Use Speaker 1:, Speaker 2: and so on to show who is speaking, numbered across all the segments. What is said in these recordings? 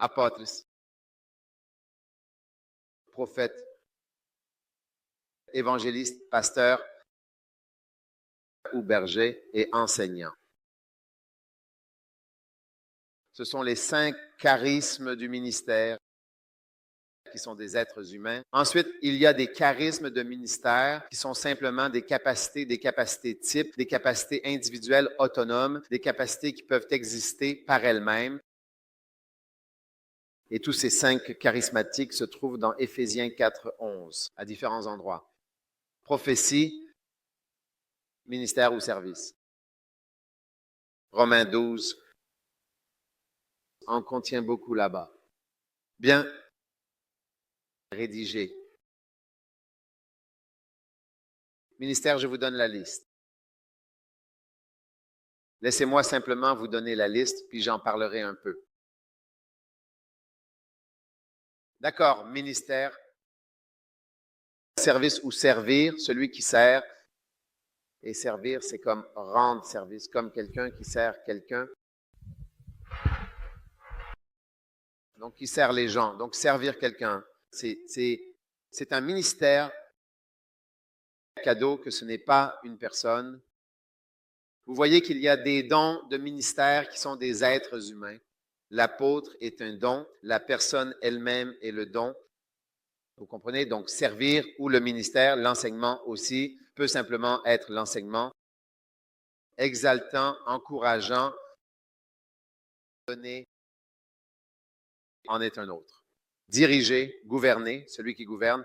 Speaker 1: apôtres, prophètes, évangélistes, pasteurs ou bergers et enseignants. Ce sont les 5 charismes du ministère qui sont des êtres humains. Ensuite, il y a des charismes de ministère qui sont simplement des capacités types, des capacités individuelles autonomes, des capacités qui peuvent exister par elles-mêmes. Et tous ces 5 charismatiques se trouvent dans Éphésiens 4, 11, à différents endroits. Prophétie, ministère ou service. Romains 12 en contient beaucoup là-bas. Bien rédigé. Ministère, je vous donne la liste. Laissez-moi simplement vous donner la liste, puis j'en parlerai un peu. D'accord, ministère, service ou servir, celui qui sert. Et servir, c'est comme rendre service, comme quelqu'un qui sert quelqu'un. Donc, qui sert les gens. Donc, servir quelqu'un. C'est un ministère cadeau que ce n'est pas une personne. Vous voyez qu'il y a des dons de ministère qui sont des êtres humains. L'apôtre est un don, la personne elle-même est le don. Vous comprenez? Donc, servir ou le ministère, l'enseignement aussi, peut simplement être l'enseignement. Exaltant, encourageant, donner, en est un autre. Diriger, gouverner, celui qui gouverne.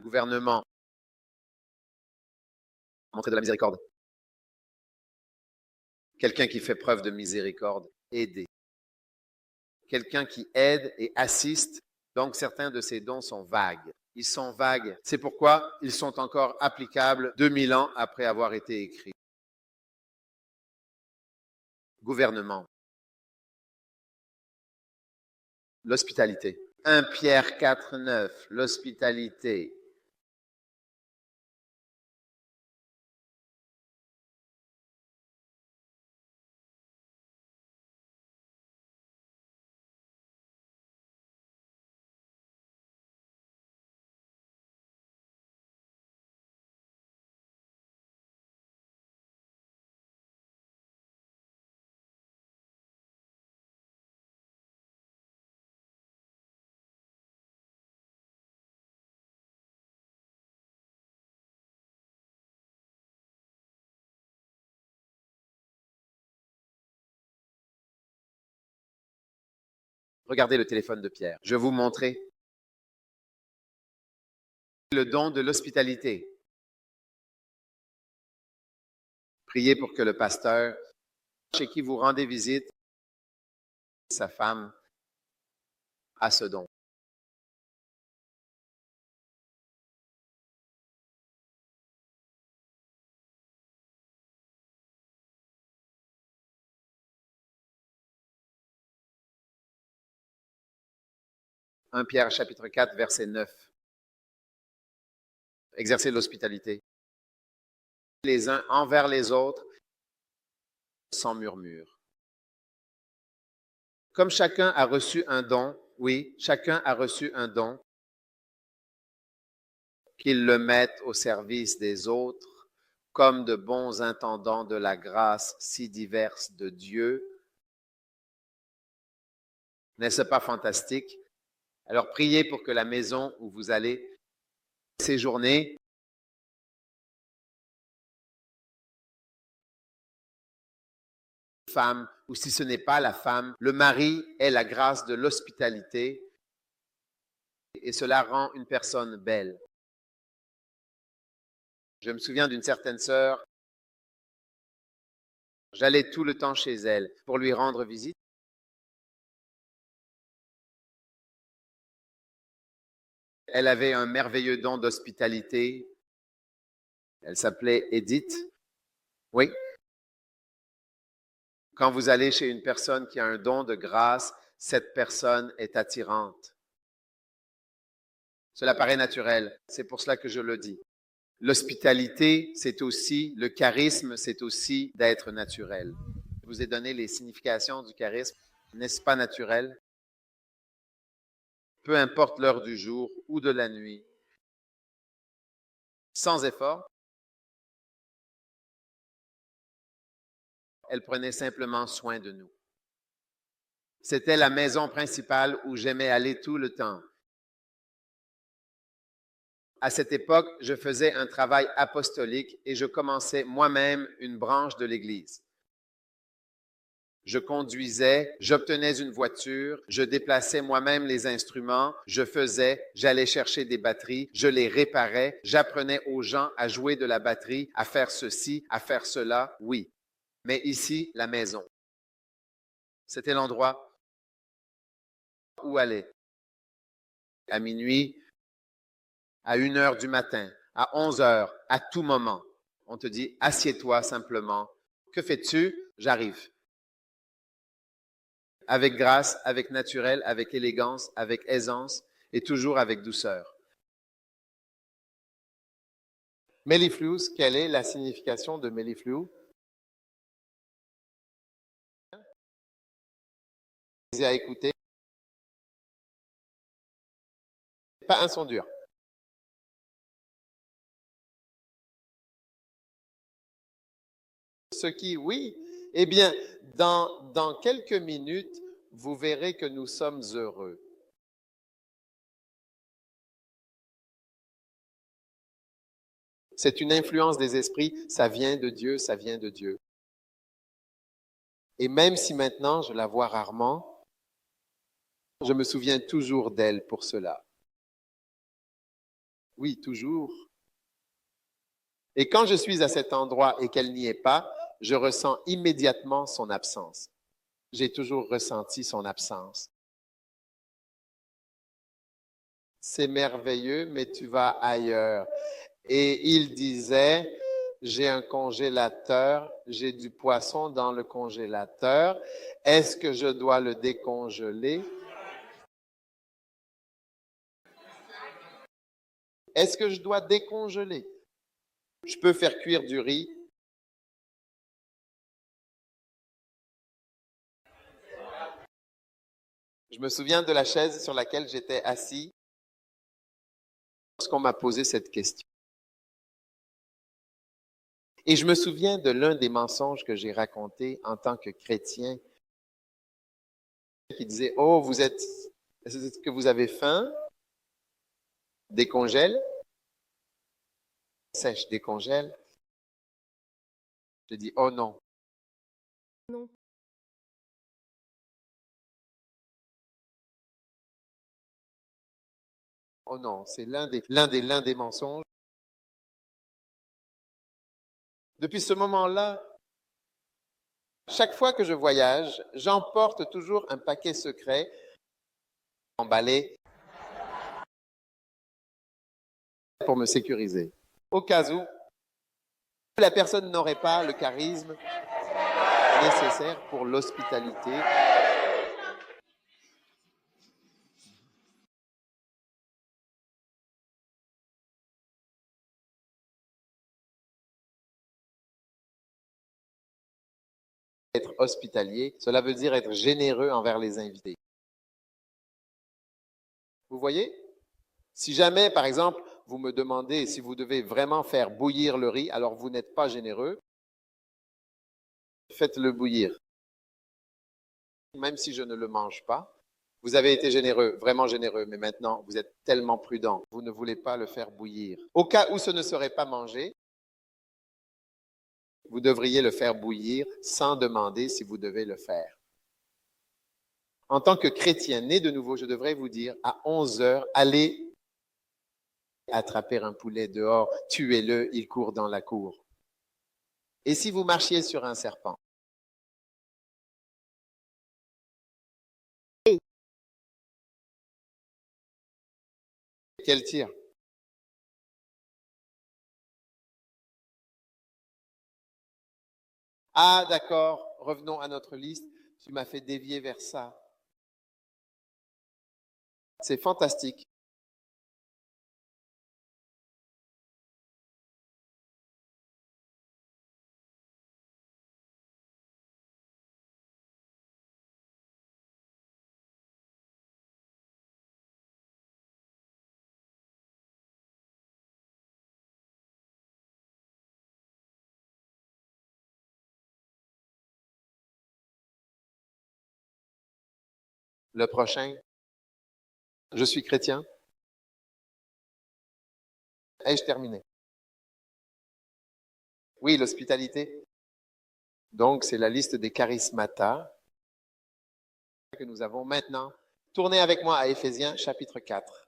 Speaker 1: Gouvernement, montrer de la miséricorde. Quelqu'un qui fait preuve de miséricorde, aider. Quelqu'un qui aide et assiste. Donc, certains de ces dons sont vagues. Ils sont vagues. C'est pourquoi ils sont encore applicables 2000 ans après avoir été écrits. Gouvernement. L'hospitalité. 1 Pierre 4, 9. L'hospitalité. Regardez le téléphone de Pierre. Je vais vous montrer le don de l'hospitalité. Priez pour que le pasteur, chez qui vous rendez visite, sa femme, a ce don. « 1 Pierre chapitre 4, verset 9. Exercez l'hospitalité. Les uns envers les autres, sans murmure. Comme chacun a reçu un don, oui, chacun a reçu un don, qu'il le mette au service des autres, comme de bons intendants de la grâce si diverse de Dieu. N'est-ce pas fantastique? Alors priez pour que la maison où vous allez séjourner femme, ou si ce n'est pas la femme, le mari ait la grâce de l'hospitalité et cela rend une personne belle. Je me souviens d'une certaine sœur, j'allais tout le temps chez elle pour lui rendre visite. Elle avait un merveilleux don d'hospitalité. Elle s'appelait Edith. Oui. Quand vous allez chez une personne qui a un don de grâce, cette personne est attirante. Cela paraît naturel. C'est pour cela que je le dis. L'hospitalité, c'est aussi, le charisme, c'est aussi d'être naturel. Je vous ai donné les significations du charisme. N'est-ce pas naturel? peu importe l'heure du jour ou de la nuit, sans effort. Elle prenait simplement soin de nous. C'était la maison principale où j'aimais aller tout le temps. À cette époque, je faisais un travail apostolique et je commençais moi-même une branche de l'Église. Je conduisais, j'obtenais une voiture, je déplaçais moi-même les instruments, j'allais chercher des batteries, je les réparais, j'apprenais aux gens à jouer de la batterie, à faire ceci, à faire cela, oui. Mais ici, la maison. C'était l'endroit où aller. À minuit, à 1 heure du matin, à 11 heures, à tout moment. On te dit, assieds-toi simplement. Que fais-tu? J'arrive. Avec grâce, avec naturel, avec élégance, avec aisance et toujours avec douceur. Mellifluous, quelle est la signification de mellifluous? À écouter. Pas un son dur. Ce qui, oui, eh bien, dans quelques minutes, vous verrez que nous sommes heureux. C'est une influence des esprits, ça vient de Dieu, ça vient de Dieu. Et même si maintenant je la vois rarement, je me souviens toujours d'elle pour cela. Oui, toujours. Et quand je suis à cet endroit et qu'elle n'y est pas, je ressens immédiatement son absence. J'ai toujours ressenti son absence. C'est merveilleux, mais tu vas ailleurs. Et il disait, j'ai un congélateur, j'ai du poisson dans le congélateur. Est-ce que je dois le décongeler? Est-ce que je dois décongeler? Je peux faire cuire du riz. Je me souviens de la chaise sur laquelle j'étais assis lorsqu'on m'a posé cette question. Et je me souviens de l'un des mensonges que j'ai raconté en tant que chrétien qui disait, oh, est-ce que vous avez faim? Décongèle. Sèche, décongèle. Je dis, oh non.
Speaker 2: Non.
Speaker 1: Oh non, c'est l'un des mensonges. Depuis ce moment-là, chaque fois que je voyage, j'emporte toujours un paquet secret emballé pour me sécuriser. Au cas où la personne n'aurait pas le charisme nécessaire pour l'hospitalité. Être hospitalier, cela veut dire être généreux envers les invités. Vous voyez? Si jamais, par exemple, vous me demandez si vous devez vraiment faire bouillir le riz, alors vous n'êtes pas généreux, faites-le bouillir. Même si je ne le mange pas, vous avez été généreux, vraiment généreux, mais maintenant vous êtes tellement prudent, vous ne voulez pas le faire bouillir. Au cas où ce ne serait pas mangé, vous devriez le faire bouillir sans demander si vous devez le faire. En tant que chrétien né de nouveau, je devrais vous dire à 11 heures, allez attraper un poulet dehors, tuez-le, il court dans la cour. Et si vous marchiez sur un serpent? Quel tir? Ah, d'accord, revenons à notre liste. Tu m'as fait dévier vers ça. C'est fantastique. Le prochain, je suis chrétien. Ai-je terminé? Oui, l'hospitalité. Donc, c'est la liste des charismata que nous avons maintenant. Tournez avec moi à Éphésiens chapitre 4.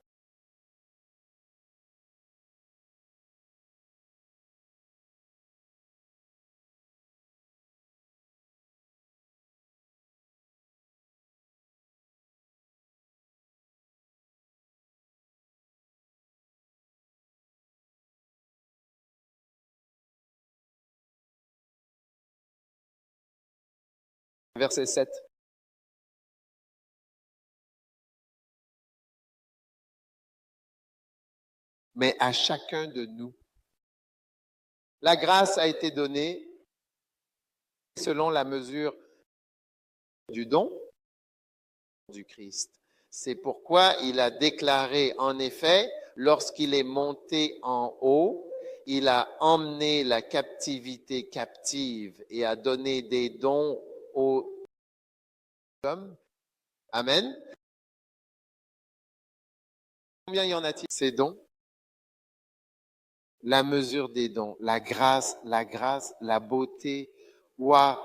Speaker 1: Verset 7. Mais à chacun de nous, la grâce a été donnée selon la mesure du don du Christ. C'est pourquoi il a déclaré, en effet, lorsqu'il est monté en haut, il a emmené la captivité captive et a donné des dons aux hommes. Amen. Combien y en a-t-il? Ces dons? La mesure des dons, la grâce, la beauté. Waouh!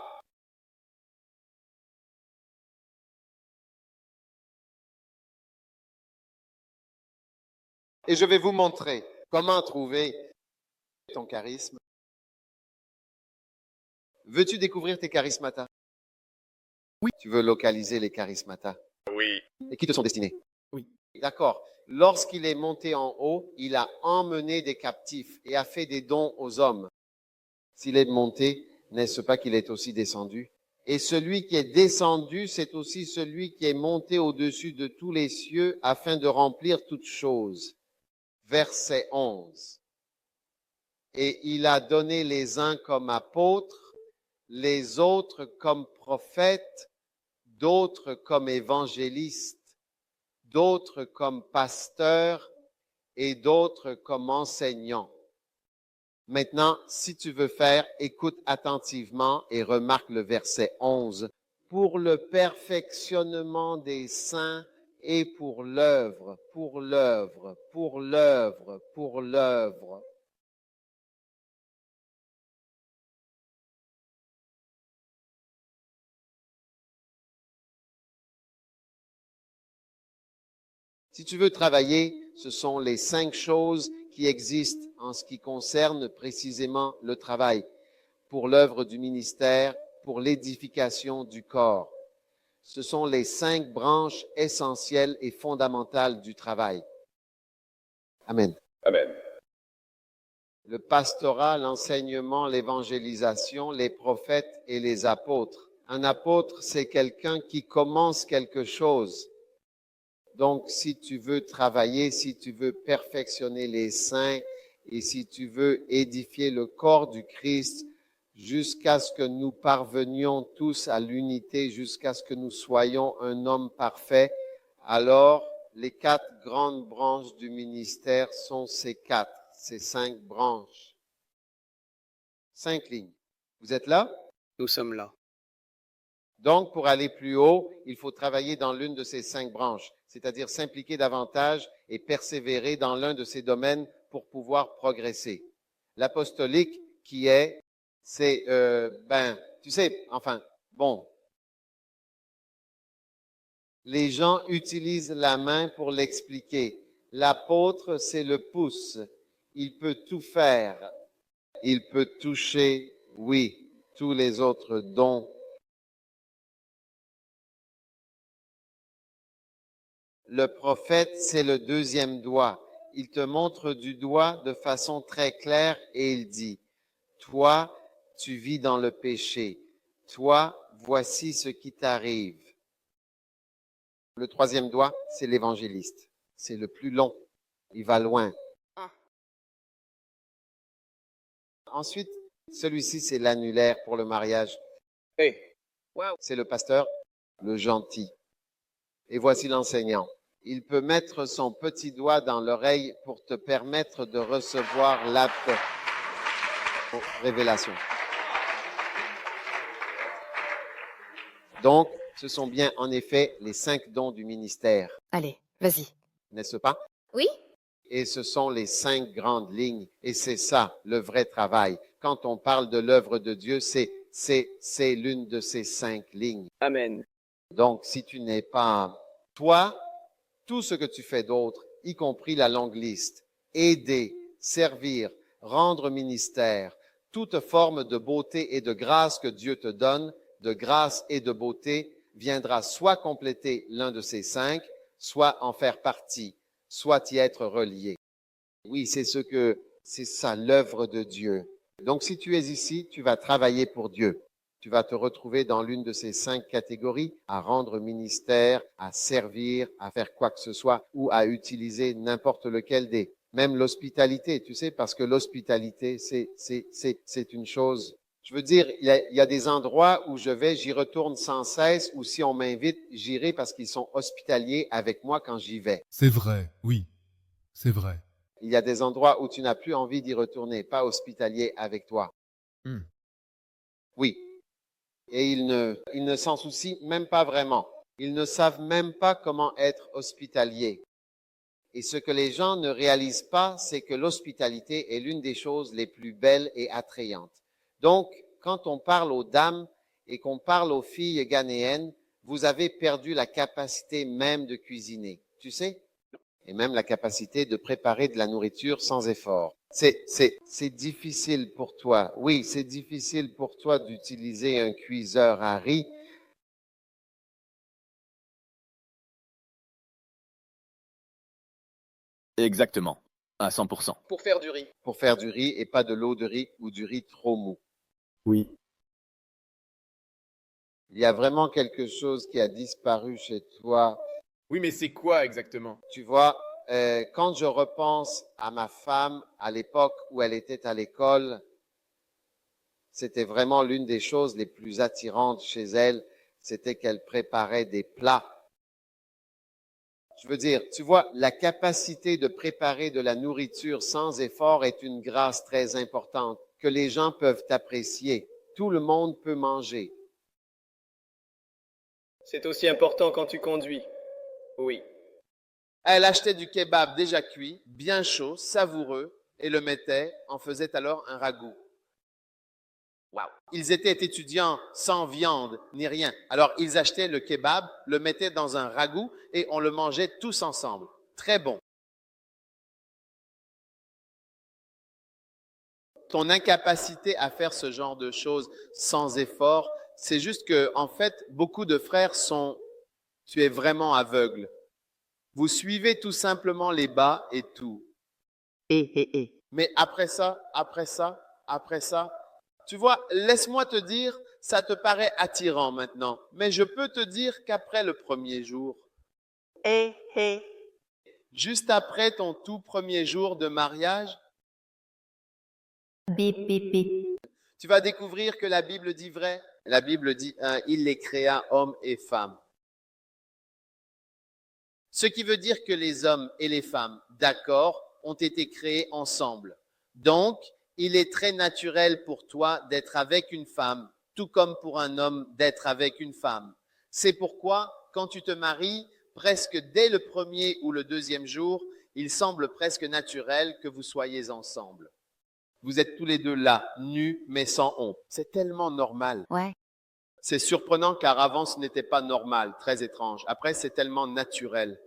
Speaker 1: Et je vais vous montrer comment trouver ton charisme. Veux-tu découvrir tes charismatas? Oui. Tu veux localiser les charismatas?
Speaker 3: Oui.
Speaker 1: Et qui te sont destinés?
Speaker 4: Oui.
Speaker 1: D'accord. Lorsqu'il est monté en haut, il a emmené des captifs et a fait des dons aux hommes. S'il est monté, n'est-ce pas qu'il est aussi descendu? Et celui qui est descendu, c'est aussi celui qui est monté au-dessus de tous les cieux afin de remplir toutes choses. Verset 11. Et il a donné les uns comme apôtres, les autres comme prophètes, d'autres comme évangélistes, d'autres comme pasteurs et d'autres comme enseignants. Maintenant, si tu veux faire, écoute attentivement et remarque le verset 11. Pour le perfectionnement des saints et pour l'œuvre, pour l'œuvre, pour l'œuvre, pour l'œuvre. Si tu veux travailler, ce sont les 5 choses qui existent en ce qui concerne précisément le travail, pour l'œuvre du ministère, pour l'édification du corps. Ce sont les 5 branches essentielles et fondamentales du travail. Amen.
Speaker 3: Amen.
Speaker 1: Le pastorat, l'enseignement, l'évangélisation, les prophètes et les apôtres. Un apôtre, c'est quelqu'un qui commence quelque chose. Donc, si tu veux travailler, si tu veux perfectionner les saints et si tu veux édifier le corps du Christ jusqu'à ce que nous parvenions tous à l'unité, jusqu'à ce que nous soyons un homme parfait, alors les 4 grandes branches du ministère sont ces 5 branches. 5 lignes. Vous êtes là?
Speaker 4: Nous sommes là.
Speaker 1: Donc, pour aller plus haut, il faut travailler dans l'une de ces 5 branches, c'est-à-dire s'impliquer davantage et persévérer dans l'un de ces domaines pour pouvoir progresser. L'apostolique c'est, tu sais, les gens utilisent la main pour l'expliquer. L'apôtre, c'est le pouce. Il peut tout faire. Il peut toucher, oui, tous les autres dons. Le prophète, c'est le 2e doigt. Il te montre du doigt de façon très claire et il dit, toi, tu vis dans le péché. Toi, voici ce qui t'arrive. Le 3e doigt, c'est l'évangéliste. C'est le plus long. Il va loin. Ensuite, celui-ci, c'est l'annulaire pour le mariage.
Speaker 4: Hey.
Speaker 2: Wow.
Speaker 1: C'est le pasteur, le gentil. Et voici l'enseignant. Il peut mettre son petit doigt dans l'oreille pour te permettre de recevoir la révélation. Donc, Ce sont bien, en effet, les 5 dons du ministère,
Speaker 2: Allez, vas-y.
Speaker 1: n'est-ce pas?
Speaker 2: Oui?
Speaker 1: Et ce sont les 5 grandes lignes. Et c'est ça, le vrai travail. Quand on parle de l'œuvre de Dieu, c'est l'une de ces 5 lignes.
Speaker 3: Amen.
Speaker 1: Donc, si tu n'es pas toi, tout ce que tu fais d'autre, y compris la longue liste, aider, servir, rendre ministère, toute forme de beauté et de grâce que Dieu te donne, de grâce et de beauté, viendra soit compléter l'un de ces 5, soit en faire partie, soit y être relié. Oui, c'est ça l'œuvre de Dieu. Donc, si tu es ici, tu vas travailler pour Dieu. Tu vas te retrouver dans l'une de ces 5 catégories, à rendre ministère, à servir, à faire quoi que ce soit, ou à utiliser n'importe lequel des, même l'hospitalité, tu sais, parce que l'hospitalité, c'est une chose. Je veux dire, il y a des endroits où je vais, j'y retourne sans cesse, ou si on m'invite, j'irai parce qu'ils sont hospitaliers avec moi quand j'y vais.
Speaker 4: C'est vrai, oui, c'est vrai.
Speaker 1: Il y a des endroits où tu n'as plus envie d'y retourner, pas hospitalier avec toi.
Speaker 4: Hmm.
Speaker 1: Oui. Et ils ne s'en soucient même pas vraiment. Ils ne savent même pas comment être hospitaliers. Et ce que les gens ne réalisent pas, c'est que l'hospitalité est l'une des choses les plus belles et attrayantes. Donc, quand on parle aux dames et qu'on parle aux filles ghanéennes, vous avez perdu la capacité même de cuisiner. Tu sais? Et même la capacité de préparer de la nourriture sans effort. C'est difficile pour toi. Oui, c'est difficile pour toi d'utiliser un cuiseur à riz.
Speaker 3: Exactement. À 100%.
Speaker 5: Pour faire du riz.
Speaker 1: Pour faire du riz et pas de l'eau de riz ou du riz trop mou.
Speaker 3: Oui.
Speaker 1: Il y a vraiment quelque chose qui a disparu chez toi.
Speaker 5: Oui, mais c'est quoi exactement?
Speaker 1: Tu vois, quand je repense à ma femme à l'époque où elle était à l'école, c'était vraiment l'une des choses les plus attirantes chez elle, c'était qu'elle préparait des plats. Je veux dire, tu vois, la capacité de préparer de la nourriture sans effort est une grâce très importante que les gens peuvent apprécier. Tout le monde peut manger.
Speaker 5: C'est aussi important quand tu conduis. Oui.
Speaker 1: Elle achetait du kebab déjà cuit, bien chaud, savoureux, et le mettait, en faisait alors un ragoût. Wow. Ils étaient étudiants sans viande ni rien. Alors, ils achetaient le kebab, le mettaient dans un ragoût et on le mangeait tous ensemble. Très bon. Ton incapacité à faire ce genre de choses sans effort, c'est juste que, en fait, beaucoup de frères tu es vraiment aveugle. Vous suivez tout simplement les bas et tout. Mais après ça, tu vois, laisse-moi te dire, ça te paraît attirant maintenant, mais je peux te dire qu'après le premier jour, juste après ton tout premier jour de mariage, tu vas découvrir que la Bible dit vrai. La Bible dit, il les créa hommes et femmes. Ce qui veut dire que les hommes et les femmes, d'accord, ont été créés ensemble. Donc, il est très naturel pour toi d'être avec une femme, tout comme pour un homme d'être avec une femme. C'est pourquoi, quand tu te maries, presque dès le premier ou le deuxième jour, il semble presque naturel que vous soyez ensemble. Vous êtes tous les deux là, nus, mais sans honte. C'est tellement normal.
Speaker 2: Ouais.
Speaker 1: C'est surprenant car avant ce n'était pas normal, très étrange. Après, c'est tellement naturel.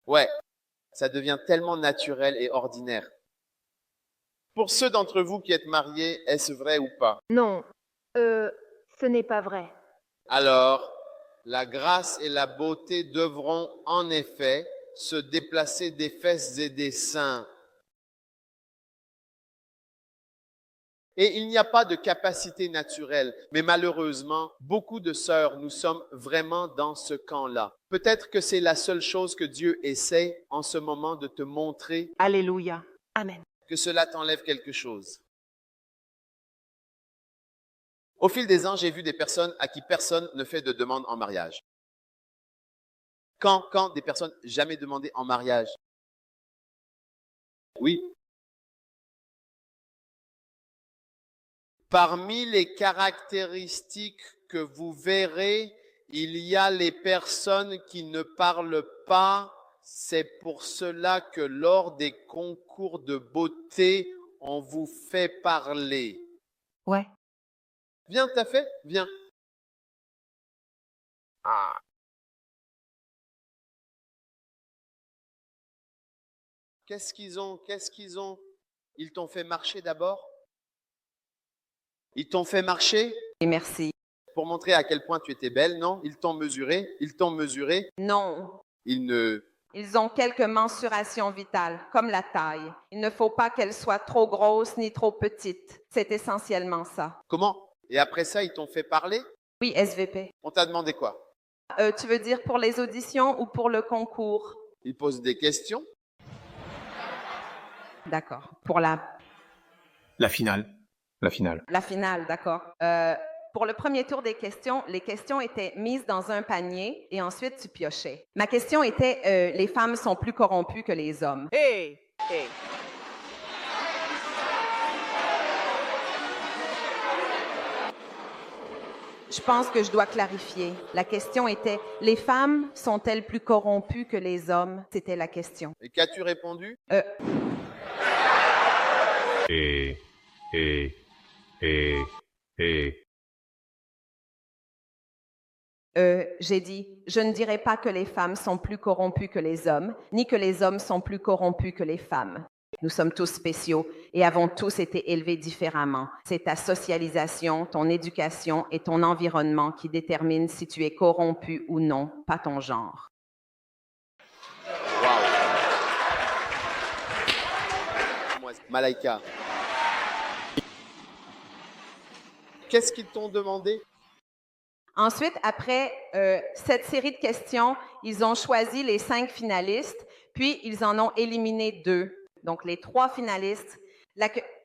Speaker 1: Ouais, ça devient tellement naturel et ordinaire. Pour ceux d'entre vous qui êtes mariés, est-ce vrai ou pas?
Speaker 2: Non, ce n'est pas vrai.
Speaker 1: Alors, la grâce et la beauté devront en effet se déplacer des fesses et des seins. Et il n'y a pas de capacité naturelle, mais malheureusement, beaucoup de sœurs, nous sommes vraiment dans ce camp-là. Peut-être que c'est la seule chose que Dieu essaie en ce moment de te montrer.
Speaker 6: Alléluia.
Speaker 2: Amen.
Speaker 1: Que cela t'enlève quelque chose. Au fil des ans, j'ai vu des personnes à qui personne ne fait de demande en mariage. Quand des personnes jamais demandées en mariage? Oui. Parmi les caractéristiques que vous verrez, il y a les personnes qui ne parlent pas. C'est pour cela que lors des concours de beauté, on vous fait parler.
Speaker 2: Ouais.
Speaker 1: Viens, t'as fait? Viens. Ah. Qu'est-ce qu'ils ont? Qu'est-ce qu'ils ont? Ils t'ont fait marcher d'abord? Ils t'ont fait marcher
Speaker 6: Et merci.
Speaker 1: pour montrer à quel point tu étais belle, non? Ils t'ont mesuré? Ils t'ont mesuré?
Speaker 6: Non.
Speaker 1: Ils ne...
Speaker 6: Ils ont quelques mensurations vitales, comme la taille. Il ne faut pas qu'elle soit trop grosse ni trop petite. C'est essentiellement ça.
Speaker 1: Comment? Et après ça, ils t'ont fait parler?
Speaker 6: Oui, SVP.
Speaker 1: On t'a demandé quoi?
Speaker 6: Tu veux dire pour les auditions ou pour le concours?
Speaker 1: Ils posent des questions?
Speaker 6: D'accord. Pour la
Speaker 5: finale. La finale.
Speaker 6: finale, d'accord. Pour le premier tour des questions, les questions étaient mises dans un panier et ensuite tu piochais. Ma question était les femmes sont plus corrompues que les hommes.
Speaker 7: Hey, hey.
Speaker 6: Je pense que je dois clarifier. La question était les femmes sont-elles plus corrompues que les hommes? C'était la question.
Speaker 1: Et qu'as-tu répondu?
Speaker 6: J'ai dit, je ne dirais pas que les femmes sont plus corrompues que les hommes, ni que les hommes sont plus corrompus que les femmes. Nous sommes tous spéciaux et avons tous été élevés différemment. C'est ta socialisation, ton éducation et ton environnement qui déterminent si tu es corrompu ou non, pas ton genre.
Speaker 1: Wow. Malaika. Qu'est-ce qu'ils t'ont demandé?
Speaker 6: Ensuite, après cette série de questions, ils ont choisi les 5 finalistes, puis ils en ont éliminé 2. Donc, les 3 finalistes,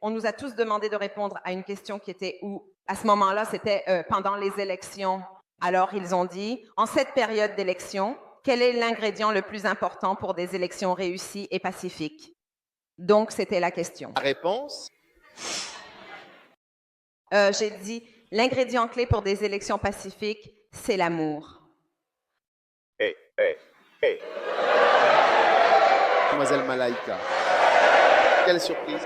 Speaker 6: on nous a tous demandé de répondre à une question qui était où, à ce moment-là, c'était pendant les élections. Alors, ils ont dit, en cette période d'élection, quel est l'ingrédient le plus important pour des élections réussies et pacifiques? Donc, c'était la question.
Speaker 1: La réponse?
Speaker 6: J'ai dit, l'ingrédient clé pour des élections pacifiques, c'est l'amour.
Speaker 5: Hey.
Speaker 1: Mademoiselle Malaika. Quelle surprise.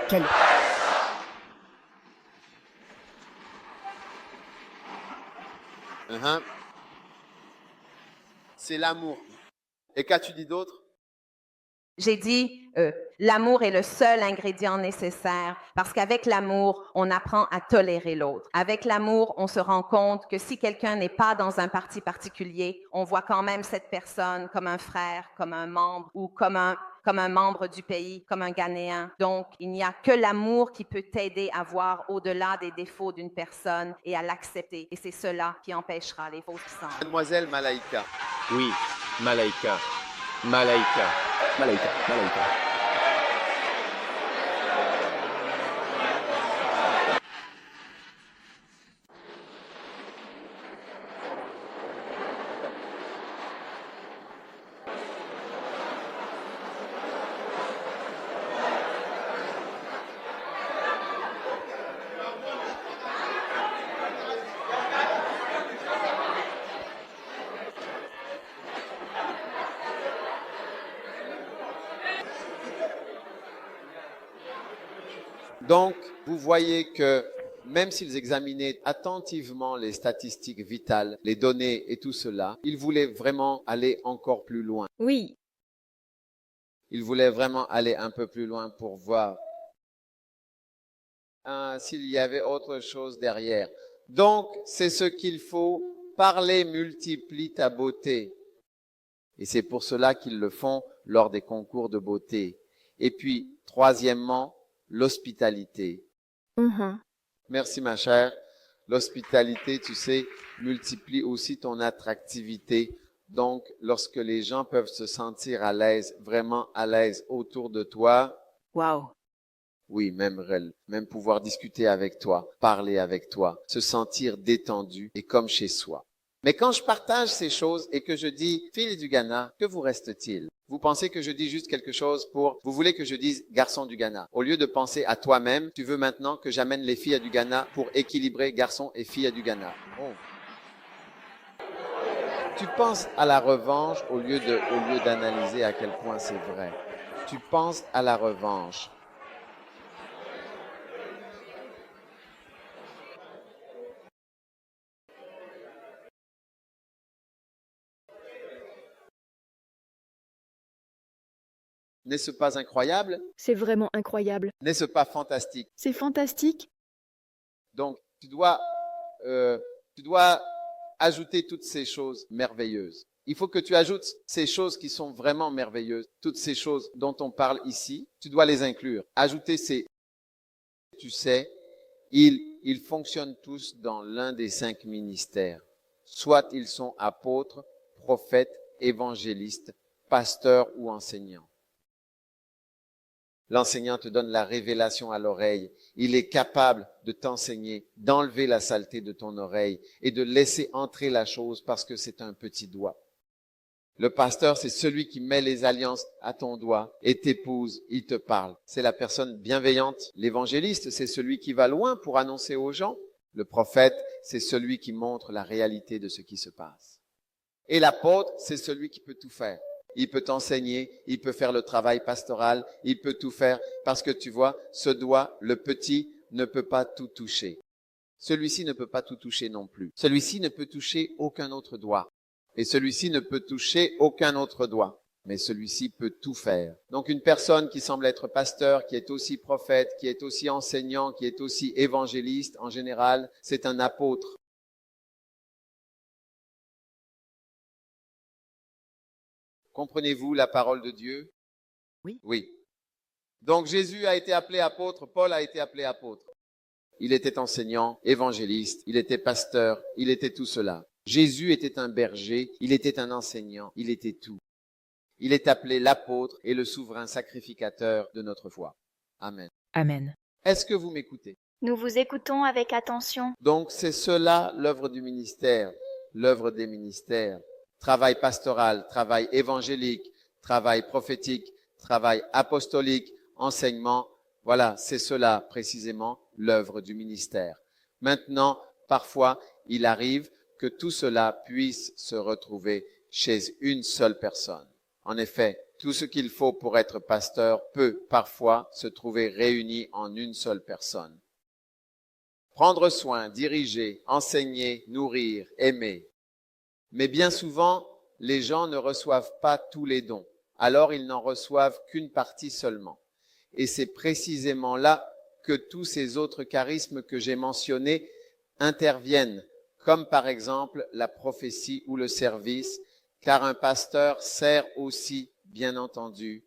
Speaker 1: C'est l'amour. Et qu'as-tu dit d'autre?
Speaker 6: J'ai dit, l'amour est le seul ingrédient nécessaire parce qu'avec l'amour, on apprend à tolérer l'autre. Avec l'amour, on se rend compte que si quelqu'un n'est pas dans un parti particulier, on voit quand même cette personne comme un frère, comme un membre ou comme un membre du pays, comme un Ghanéen. Donc, il n'y a que l'amour qui peut t'aider à voir au-delà des défauts d'une personne et à l'accepter. Et c'est cela qui empêchera les fausses sangs.
Speaker 1: Mademoiselle Malaika.
Speaker 5: Oui, Malaika.
Speaker 1: Donc, vous voyez que même s'ils examinaient attentivement les statistiques vitales, les données et tout cela, ils voulaient vraiment aller encore plus loin.
Speaker 2: Oui.
Speaker 1: Ils voulaient vraiment aller un peu plus loin pour voir s'il y avait autre chose derrière. Donc, c'est ce qu'il faut. Parler multiplie ta beauté. Et c'est pour cela qu'ils le font lors des concours de beauté. Et puis, troisièmement, l'hospitalité. Merci ma chère. L'hospitalité, tu sais, multiplie aussi ton attractivité. Donc, lorsque les gens peuvent se sentir à l'aise, vraiment à l'aise autour de toi.
Speaker 2: Wow.
Speaker 1: Oui, même pouvoir discuter avec toi, parler avec toi, se sentir détendu et comme chez soi. Mais quand je partage ces choses et que je dis, fille du Ghana, que vous reste-t-il? Vous pensez que je dis juste quelque chose vous voulez que je dise garçon du Ghana. Au lieu de penser à toi-même, tu veux maintenant que j'amène les filles du Ghana pour équilibrer garçons et filles du Ghana. Oh. tu penses à la revanche au lieu d'analyser à quel point c'est vrai. Tu penses à la revanche. N'est-ce pas incroyable?
Speaker 7: C'est vraiment incroyable.
Speaker 1: N'est-ce pas fantastique?
Speaker 7: C'est fantastique.
Speaker 1: Donc, tu dois ajouter toutes ces choses merveilleuses. Il faut que tu ajoutes ces choses qui sont vraiment merveilleuses. Toutes ces choses dont on parle ici, tu dois les inclure. Ajouter ces... Tu sais, ils fonctionnent tous dans l'un des 5 ministères. Soit ils sont apôtres, prophètes, évangélistes, pasteurs ou enseignants. L'enseignant te donne la révélation à l'oreille. Il est capable de t'enseigner, d'enlever la saleté de ton oreille et de laisser entrer la chose parce que c'est un petit doigt. Le pasteur, c'est celui qui met les alliances à ton doigt et t'épouse, il te parle. C'est la personne bienveillante. L'évangéliste, c'est celui qui va loin pour annoncer aux gens. Le prophète, c'est celui qui montre la réalité de ce qui se passe. Et l'apôtre, c'est celui qui peut tout faire. Il peut t'enseigner, il peut faire le travail pastoral, il peut tout faire parce que tu vois, ce doigt, le petit, ne peut pas tout toucher. Celui-ci ne peut pas tout toucher non plus. Celui-ci ne peut toucher aucun autre doigt. Et celui-ci ne peut toucher aucun autre doigt. Mais celui-ci peut tout faire. Donc une personne qui semble être pasteur, qui est aussi prophète, qui est aussi enseignant, qui est aussi évangéliste, en général, c'est un apôtre. Comprenez-vous la parole de Dieu?
Speaker 7: Oui.
Speaker 1: Oui. Donc Jésus a été appelé apôtre, Paul a été appelé apôtre. Il était enseignant, évangéliste, il était pasteur, il était tout cela. Jésus était un berger, il était un enseignant, il était tout. Il est appelé l'apôtre et le souverain sacrificateur de notre foi. Amen.
Speaker 7: Amen.
Speaker 1: Est-ce que vous m'écoutez?
Speaker 2: Nous vous écoutons avec attention.
Speaker 1: Donc c'est cela l'œuvre du ministère, l'œuvre des ministères. Travail pastoral, travail évangélique, travail prophétique, travail apostolique, enseignement. Voilà, c'est cela précisément l'œuvre du ministère. Maintenant, parfois, il arrive que tout cela puisse se retrouver chez une seule personne. En effet, tout ce qu'il faut pour être pasteur peut parfois se trouver réuni en une seule personne. Prendre soin, diriger, enseigner, nourrir, aimer. Mais bien souvent, les gens ne reçoivent pas tous les dons. Alors, ils n'en reçoivent qu'une partie seulement. Et c'est précisément là que tous ces autres charismes que j'ai mentionnés interviennent, comme par exemple la prophétie ou le service, car un pasteur sert aussi, bien entendu.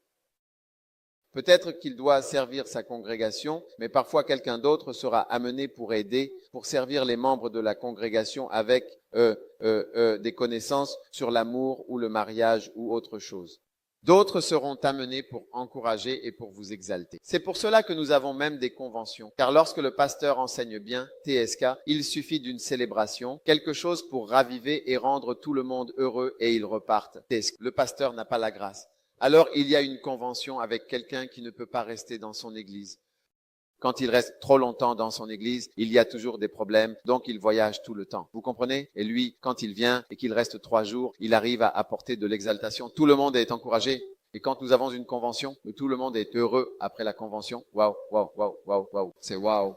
Speaker 1: Peut-être qu'il doit servir sa congrégation, mais parfois quelqu'un d'autre sera amené pour aider, pour servir les membres de la congrégation avec des connaissances sur l'amour ou le mariage ou autre chose. D'autres seront amenés pour encourager et pour vous exalter. C'est pour cela que nous avons même des conventions. Car lorsque le pasteur enseigne bien, TSK, il suffit d'une célébration, quelque chose pour raviver et rendre tout le monde heureux et ils repartent. TSK. Le pasteur n'a pas la grâce. Alors il y a une convention avec quelqu'un qui ne peut pas rester dans son église. Quand il reste trop longtemps dans son église, il y a toujours des problèmes, donc il voyage tout le temps. Vous comprenez? Et lui, quand il vient et qu'il reste 3 jours, il arrive à apporter de l'exaltation. Tout le monde est encouragé. Et quand nous avons une convention, tout le monde est heureux après la convention. Waouh, waouh, waouh, waouh, waouh. C'est waouh.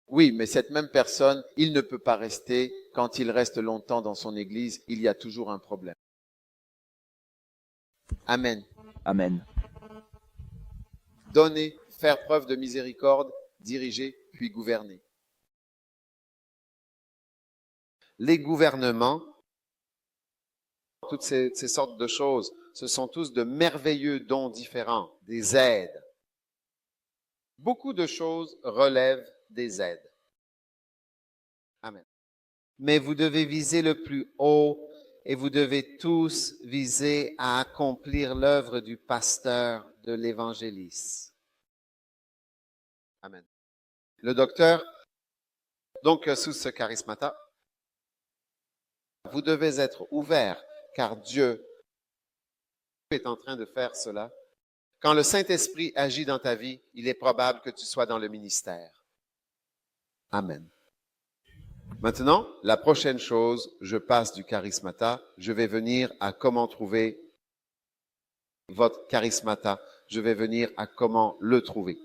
Speaker 1: Oui, mais cette même personne, il ne peut pas rester. Quand il reste longtemps dans son église, il y a toujours un problème. Amen.
Speaker 3: Amen.
Speaker 1: Donner, faire preuve de miséricorde, diriger, puis gouverner. Les gouvernements, toutes ces sortes de choses, ce sont tous de merveilleux dons différents, des aides. Beaucoup de choses relèvent des aides. Amen. Mais vous devez viser le plus haut et vous devez tous viser à accomplir l'œuvre du pasteur, de l'évangéliste. Amen. Le docteur, donc sous ce charismata, vous devez être ouvert, car Dieu est en train de faire cela. Quand le Saint-Esprit agit dans ta vie, il est probable que tu sois dans le ministère. Amen. Maintenant, la prochaine chose, je passe du charismata, je vais venir à comment trouver votre charismata, je vais venir à comment le trouver.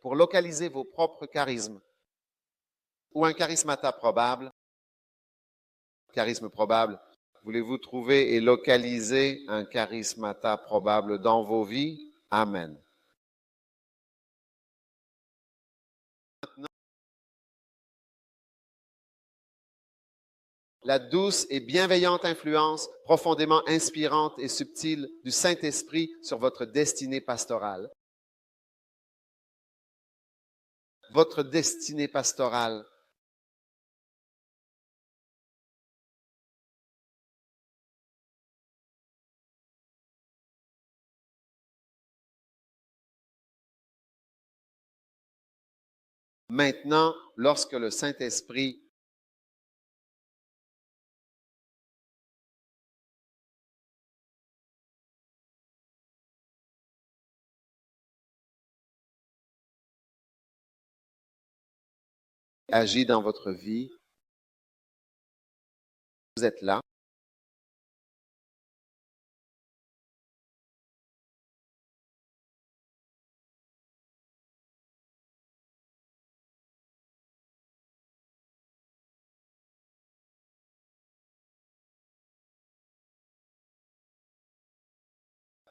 Speaker 1: Pour localiser vos propres charismes ou un charismata probable, charisme probable, voulez-vous trouver et localiser un charismata probable dans vos vies? Amen. La douce et bienveillante influence profondément inspirante et subtile du Saint-Esprit sur votre destinée pastorale. Votre destinée pastorale. Maintenant, lorsque le Saint-Esprit agit dans votre vie, vous êtes là.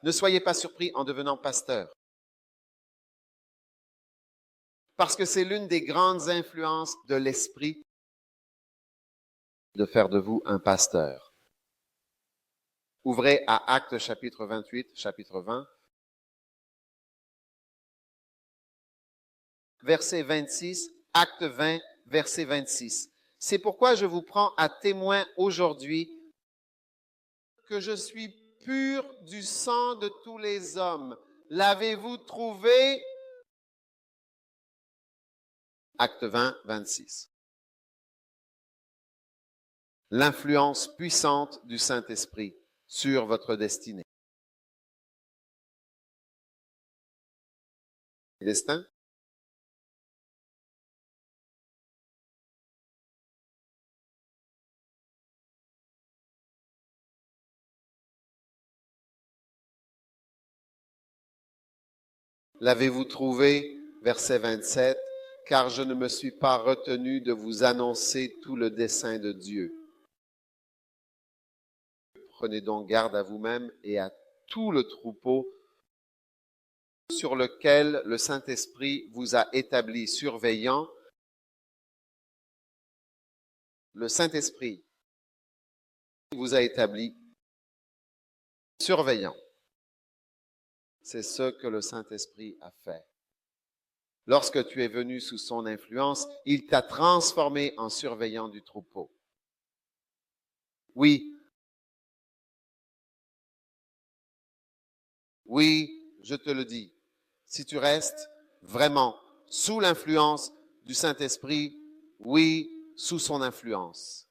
Speaker 1: Ne soyez pas surpris en devenant pasteur. Parce que c'est l'une des grandes influences de l'Esprit de faire de vous un pasteur. Ouvrez à Actes chapitre 28, chapitre 20, verset 26, Acte 20, verset 26. C'est pourquoi je vous prends à témoin aujourd'hui que je suis pur du sang de tous les hommes. L'avez-vous trouvé? Acte 20, 26. L'influence puissante du Saint-Esprit sur votre destinée. Destin? L'avez-vous trouvé? Verset 27. Car je ne me suis pas retenu de vous annoncer tout le dessein de Dieu. Prenez donc garde à vous-même et à tout le troupeau sur lequel le Saint-Esprit vous a établi surveillant. Le Saint-Esprit vous a établi surveillant. C'est ce que le Saint-Esprit a fait. Lorsque tu es venu sous son influence, il t'a transformé en surveillant du troupeau. Oui, je te le dis, si tu restes vraiment sous l'influence du Saint-Esprit, oui, sous son influence.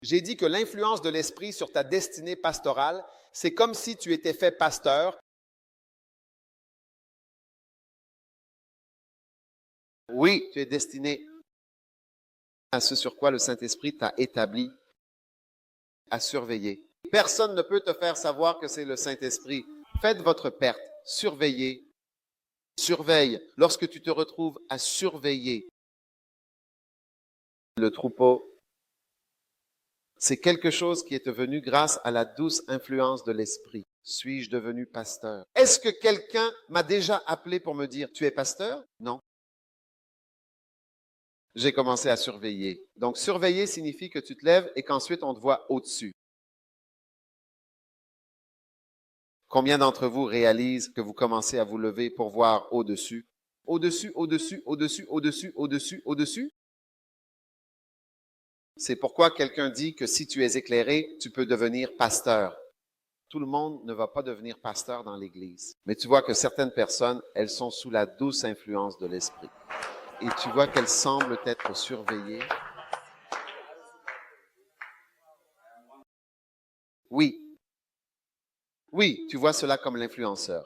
Speaker 1: J'ai dit que l'influence de l'Esprit sur ta destinée pastorale, c'est comme si tu étais fait pasteur. Oui, tu es destiné à ce sur quoi le Saint-Esprit t'a établi à surveiller. Personne ne peut te faire savoir que c'est le Saint-Esprit. Faites votre perte, surveillez, surveille. Lorsque tu te retrouves à surveiller le troupeau, c'est quelque chose qui est devenu grâce à la douce influence de l'Esprit. Suis-je devenu pasteur? Est-ce que quelqu'un m'a déjà appelé pour me dire, tu es pasteur? Non. J'ai commencé à surveiller. Donc, surveiller signifie que tu te lèves et qu'ensuite on te voit au-dessus. Combien d'entre vous réalisent que vous commencez à vous lever pour voir au-dessus? Au-dessus, au-dessus, au-dessus, au-dessus, au-dessus, au-dessus? C'est pourquoi quelqu'un dit que si tu es éclairé, tu peux devenir pasteur. Tout le monde ne va pas devenir pasteur dans l'Église. Mais tu vois que certaines personnes, elles sont sous la douce influence de l'Esprit. Et tu vois qu'elles semblent être surveillées. Oui, tu vois cela comme l'influenceur.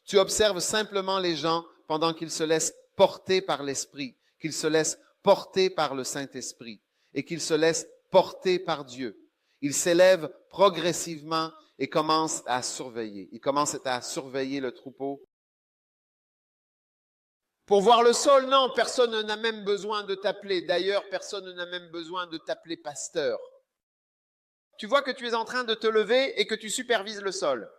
Speaker 1: Tu observes simplement les gens pendant qu'ils se laissent porter par l'Esprit, qu'ils se laissent porter par le Saint-Esprit et qu'il se laisse porter par Dieu. Il s'élève progressivement et commence à surveiller. Il commence à surveiller le troupeau. Pour voir le sol, non, personne n'a même besoin de t'appeler. D'ailleurs, personne n'a même besoin de t'appeler pasteur. Tu vois que tu es en train de te lever et que tu supervises le sol.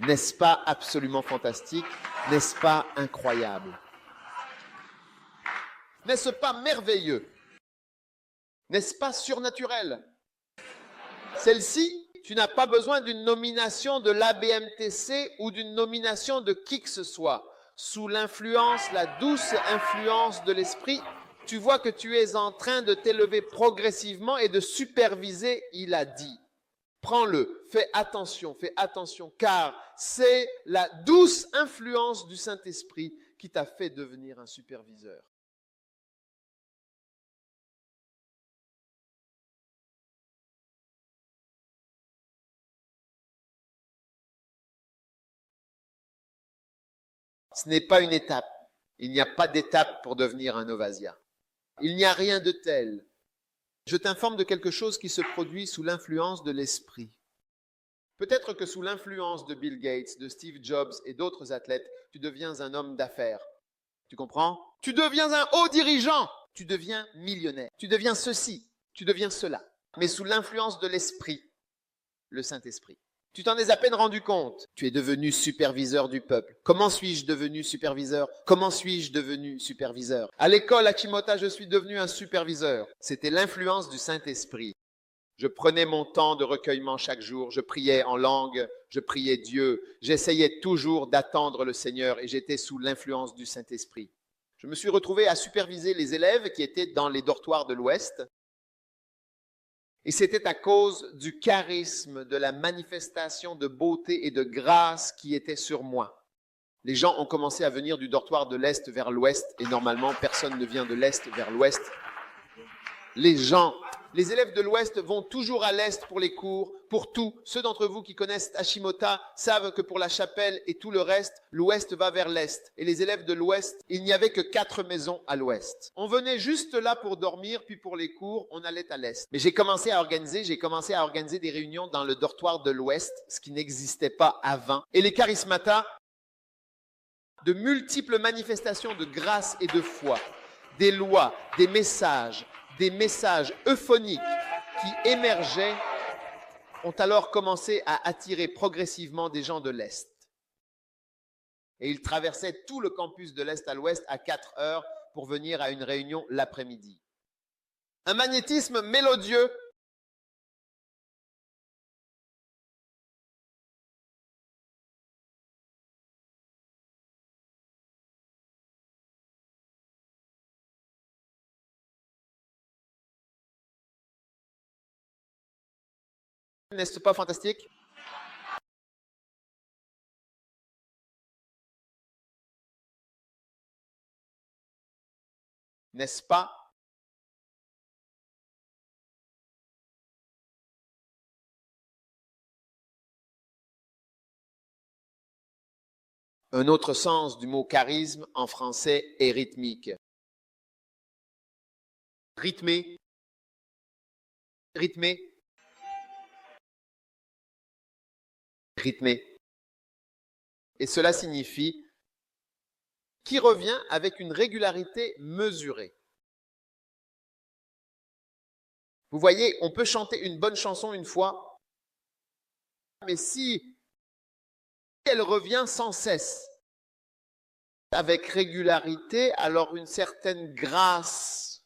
Speaker 1: N'est-ce pas absolument fantastique? N'est-ce pas incroyable? N'est-ce pas merveilleux? N'est-ce pas surnaturel? Celle-ci, tu n'as pas besoin d'une nomination de l'ABMTC ou d'une nomination de qui que ce soit. Sous l'influence, la douce influence de l'esprit, tu vois que tu es en train de t'élever progressivement et de superviser, il a dit. Prends-le, fais attention, car c'est la douce influence du Saint-Esprit qui t'a fait devenir un superviseur. Ce n'est pas une étape. Il n'y a pas d'étape pour devenir un Novasia. Il n'y a rien de tel. Je t'informe de quelque chose qui se produit sous l'influence de l'esprit. Peut-être que sous l'influence de Bill Gates, de Steve Jobs et d'autres athlètes, tu deviens un homme d'affaires. Tu comprends? Tu deviens un haut dirigeant. Tu deviens millionnaire. Tu deviens ceci. Tu deviens cela. Mais sous l'influence de l'esprit, le Saint-Esprit. Tu t'en es à peine rendu compte. Tu es devenu superviseur du peuple. Comment suis-je devenu superviseur? Comment suis-je devenu superviseur? À l'école, à Chimota, je suis devenu un superviseur. C'était l'influence du Saint-Esprit. Je prenais mon temps de recueillement chaque jour. Je priais en langue. Je priais Dieu. J'essayais toujours d'attendre le Seigneur et j'étais sous l'influence du Saint-Esprit. Je me suis retrouvé à superviser les élèves qui étaient dans les dortoirs de l'Ouest. Et c'était à cause du charisme, de la manifestation de beauté et de grâce qui était sur moi. Les gens ont commencé à venir du dortoir de l'Est vers l'Ouest, et normalement, personne ne vient de l'Est vers l'Ouest. Les élèves de l'Ouest vont toujours à l'Est pour les cours, pour tout. Ceux d'entre vous qui connaissent Hashimota savent que pour la chapelle et tout le reste, l'Ouest va vers l'Est. Et les élèves de l'Ouest, il n'y avait que 4 maisons à l'Ouest. On venait juste là pour dormir, puis pour les cours, on allait à l'Est. Mais j'ai commencé à organiser des réunions dans le dortoir de l'Ouest, ce qui n'existait pas avant. Et les charismatas, de multiples manifestations de grâce et de foi, des lois, des messages euphoniques qui émergeaient ont alors commencé à attirer progressivement des gens de l'Est. Et ils traversaient tout le campus de l'Est à l'Ouest à 4 heures pour venir à une réunion l'après-midi. Un magnétisme mélodieux. N'est-ce pas fantastique? N'est-ce pas? Un autre sens du mot charisme en français est rythmique. Rythmé. Rythmé. Rythmé. Et cela signifie qui revient avec une régularité mesurée. Vous voyez, on peut chanter une bonne chanson une fois, mais si elle revient sans cesse, avec régularité, alors une certaine grâce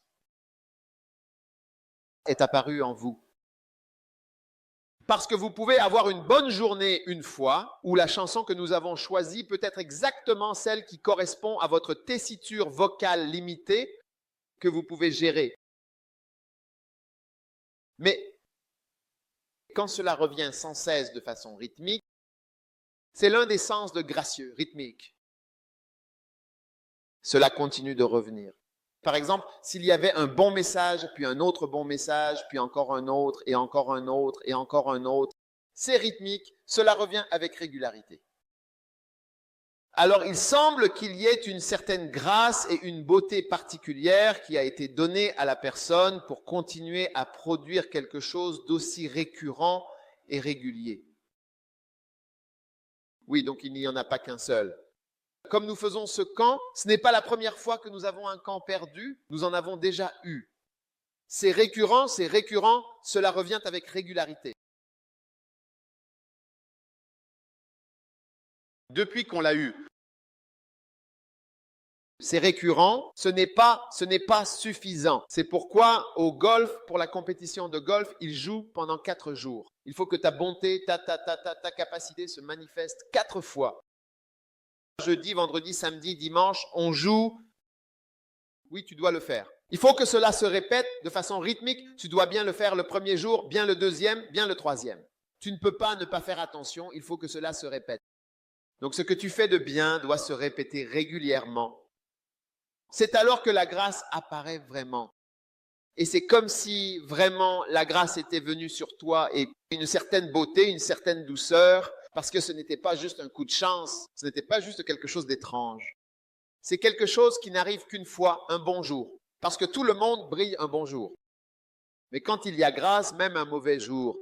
Speaker 1: est apparue en vous. Parce que vous pouvez avoir une bonne journée une fois, où la chanson que nous avons choisie peut être exactement celle qui correspond à votre tessiture vocale limitée que vous pouvez gérer. Mais quand cela revient sans cesse de façon rythmique, c'est l'un des sens de gracieux, rythmique. Cela continue de revenir. Par exemple, s'il y avait un bon message, puis un autre bon message, puis encore un autre, et encore un autre, et encore un autre, c'est rythmique, cela revient avec régularité. alors il semble qu'il y ait une certaine grâce et une beauté particulière qui a été donnée à la personne pour continuer à produire quelque chose d'aussi récurrent et régulier. Oui, donc il n'y en a pas qu'un seul. Comme nous faisons ce camp, ce n'est pas la première fois que nous avons un camp perdu, nous en avons déjà eu. C'est récurrent, cela revient avec régularité. Depuis qu'on l'a eu, c'est récurrent, ce n'est pas suffisant. C'est pourquoi au golf, pour la compétition de golf, ils jouent pendant 4 jours. Il faut que ta bonté, ta capacité se manifeste 4 fois. Jeudi, vendredi, samedi, dimanche, on joue. Oui, tu dois le faire. Il faut que cela se répète de façon rythmique. Tu dois bien le faire le premier jour, bien le deuxième, bien le troisième. Tu ne peux pas ne pas faire attention, il faut que cela se répète. Donc ce que tu fais de bien doit se répéter régulièrement. C'est alors que la grâce apparaît vraiment. Et c'est comme si vraiment la grâce était venue sur toi et une certaine beauté, une certaine douceur, parce que ce n'était pas juste un coup de chance, ce n'était pas juste quelque chose d'étrange. C'est quelque chose qui n'arrive qu'une fois, un bon jour. Parce que tout le monde brille un bon jour. Mais quand il y a grâce, même un mauvais jour.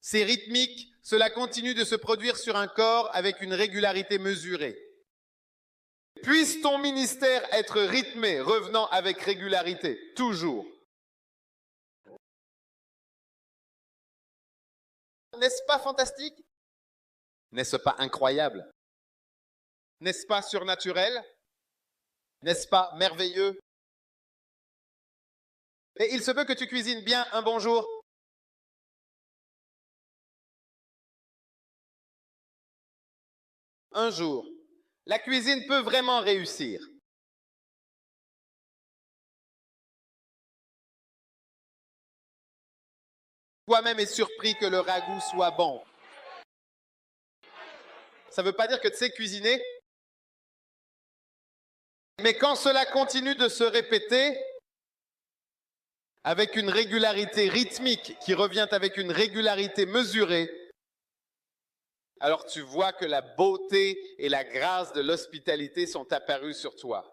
Speaker 1: C'est rythmique, cela continue de se produire sur un corps avec une régularité mesurée. Puisse ton ministère être rythmé, revenant avec régularité, toujours. N'est-ce pas fantastique? N'est-ce pas incroyable? N'est-ce pas surnaturel? N'est-ce pas merveilleux? Et il se peut que tu cuisines bien un bon jour. Un jour, la cuisine peut vraiment réussir. Toi-même es surpris que le ragoût soit bon. Ça ne veut pas dire que tu sais cuisiner. Mais quand cela continue de se répéter, avec une régularité rythmique qui revient avec une régularité mesurée, alors tu vois que la beauté et la grâce de l'hospitalité sont apparues sur toi.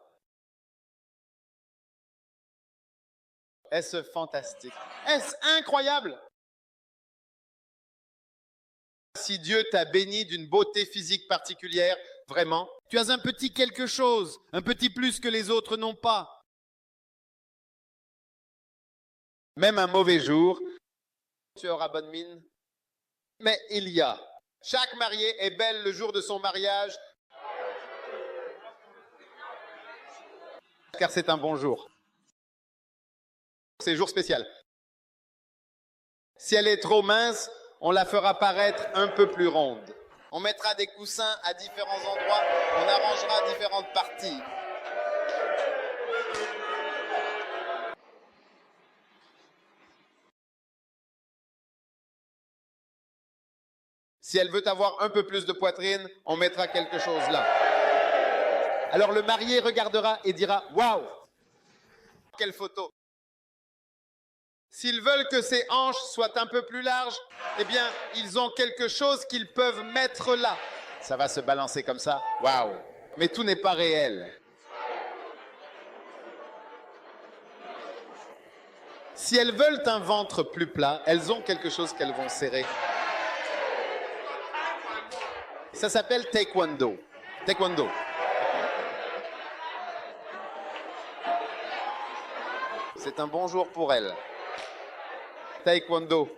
Speaker 1: Est-ce fantastique? Est-ce incroyable? Si Dieu t'a béni d'une beauté physique particulière, vraiment, tu as un petit quelque chose, un petit plus que les autres n'ont pas. Même un mauvais jour, tu auras bonne mine. Mais il y a. Chaque mariée est belle le jour de son mariage, car c'est un bon jour. C'est un jour spécial. Si elle est trop mince, on la fera paraître un peu plus ronde. On mettra des coussins à différents endroits, on arrangera différentes parties. Si elle veut avoir un peu plus de poitrine, on mettra quelque chose là. Alors le marié regardera et dira « Waouh! Quelle photo !» S'ils veulent que ses hanches soient un peu plus larges, eh bien, ils ont quelque chose qu'ils peuvent mettre là. Ça va se balancer comme ça. Waouh! Mais tout n'est pas réel. Si elles veulent un ventre plus plat, elles ont quelque chose qu'elles vont serrer. Ça s'appelle taekwondo. Taekwondo. C'est un bon jour pour elles. Taekwondo.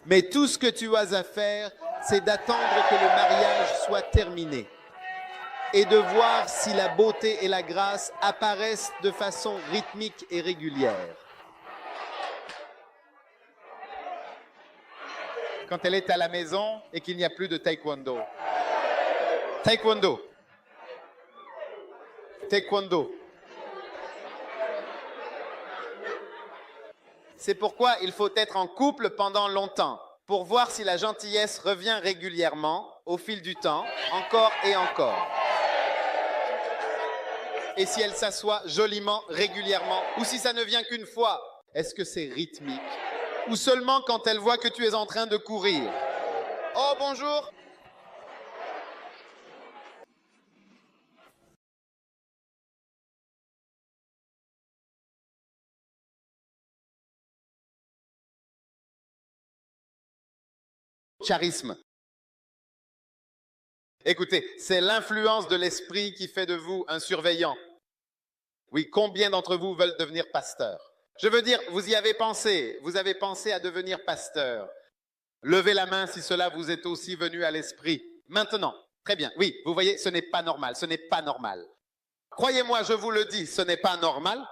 Speaker 1: Mais tout ce que tu as à faire, c'est d'attendre que le mariage soit terminé et de voir si la beauté et la grâce apparaissent de façon rythmique et régulière. Quand elle est à la maison et qu'il n'y a plus de taekwondo. Taekwondo. Taekwondo. C'est pourquoi il faut être en couple pendant longtemps, pour voir si la gentillesse revient régulièrement, au fil du temps, encore et encore. et si elle s'assoit joliment, régulièrement, ou si ça ne vient qu'une fois, est-ce que c'est rythmique? Ou seulement quand elle voit que tu es en train de courir? Oh, bonjour! Charisme. Écoutez, c'est l'influence de l'esprit qui fait de vous un surveillant. Oui, combien d'entre vous veulent devenir pasteur? Je veux dire, vous y avez pensé à devenir pasteur. Levez la main si cela vous est aussi venu à l'esprit. Maintenant, très bien, oui, vous voyez, ce n'est pas normal, ce n'est pas normal. Croyez-moi, je vous le dis, ce n'est pas normal.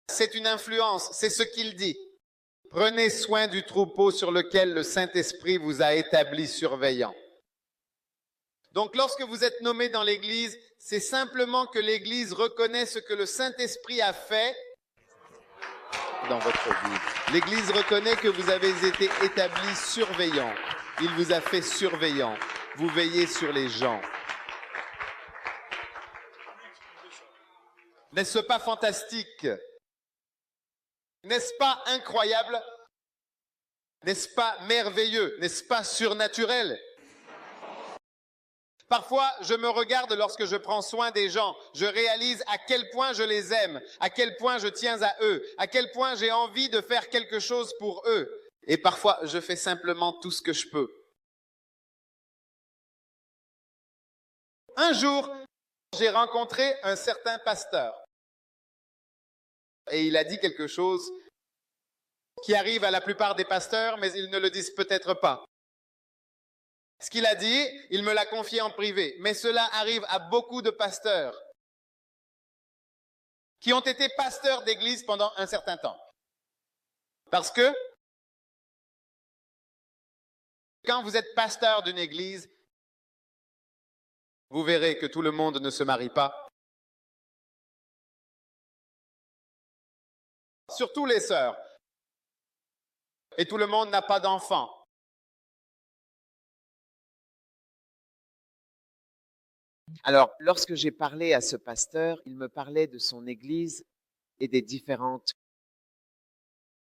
Speaker 1: C'est une influence, c'est ce qu'il dit. Prenez soin du troupeau sur lequel le Saint-Esprit vous a établi surveillant. Donc, lorsque vous êtes nommé dans l'Église, c'est simplement que l'Église reconnaît ce que le Saint-Esprit a fait dans votre vie. L'Église reconnaît que vous avez été établi surveillant. Il vous a fait surveillant. Vous veillez sur les gens. N'est-ce pas fantastique? N'est-ce pas incroyable? N'est-ce pas merveilleux? N'est-ce pas surnaturel? Parfois, je me regarde lorsque je prends soin des gens. Je réalise à quel point je les aime, à quel point je tiens à eux, à quel point j'ai envie de faire quelque chose pour eux. Et parfois, je fais simplement tout ce que je peux. Un jour, j'ai rencontré un certain pasteur. Et il a dit quelque chose qui arrive à la plupart des pasteurs, mais ils ne le disent peut-être pas. Ce qu'il a dit, il me l'a confié en privé, mais cela arrive à beaucoup de pasteurs qui ont été pasteurs d'église pendant un certain temps. Parce que quand vous êtes pasteur d'une église, vous verrez que tout le monde ne se marie pas. Surtout les sœurs. Et tout le monde n'a pas d'enfants. Alors, lorsque j'ai parlé à ce pasteur, il me parlait de son église et des différentes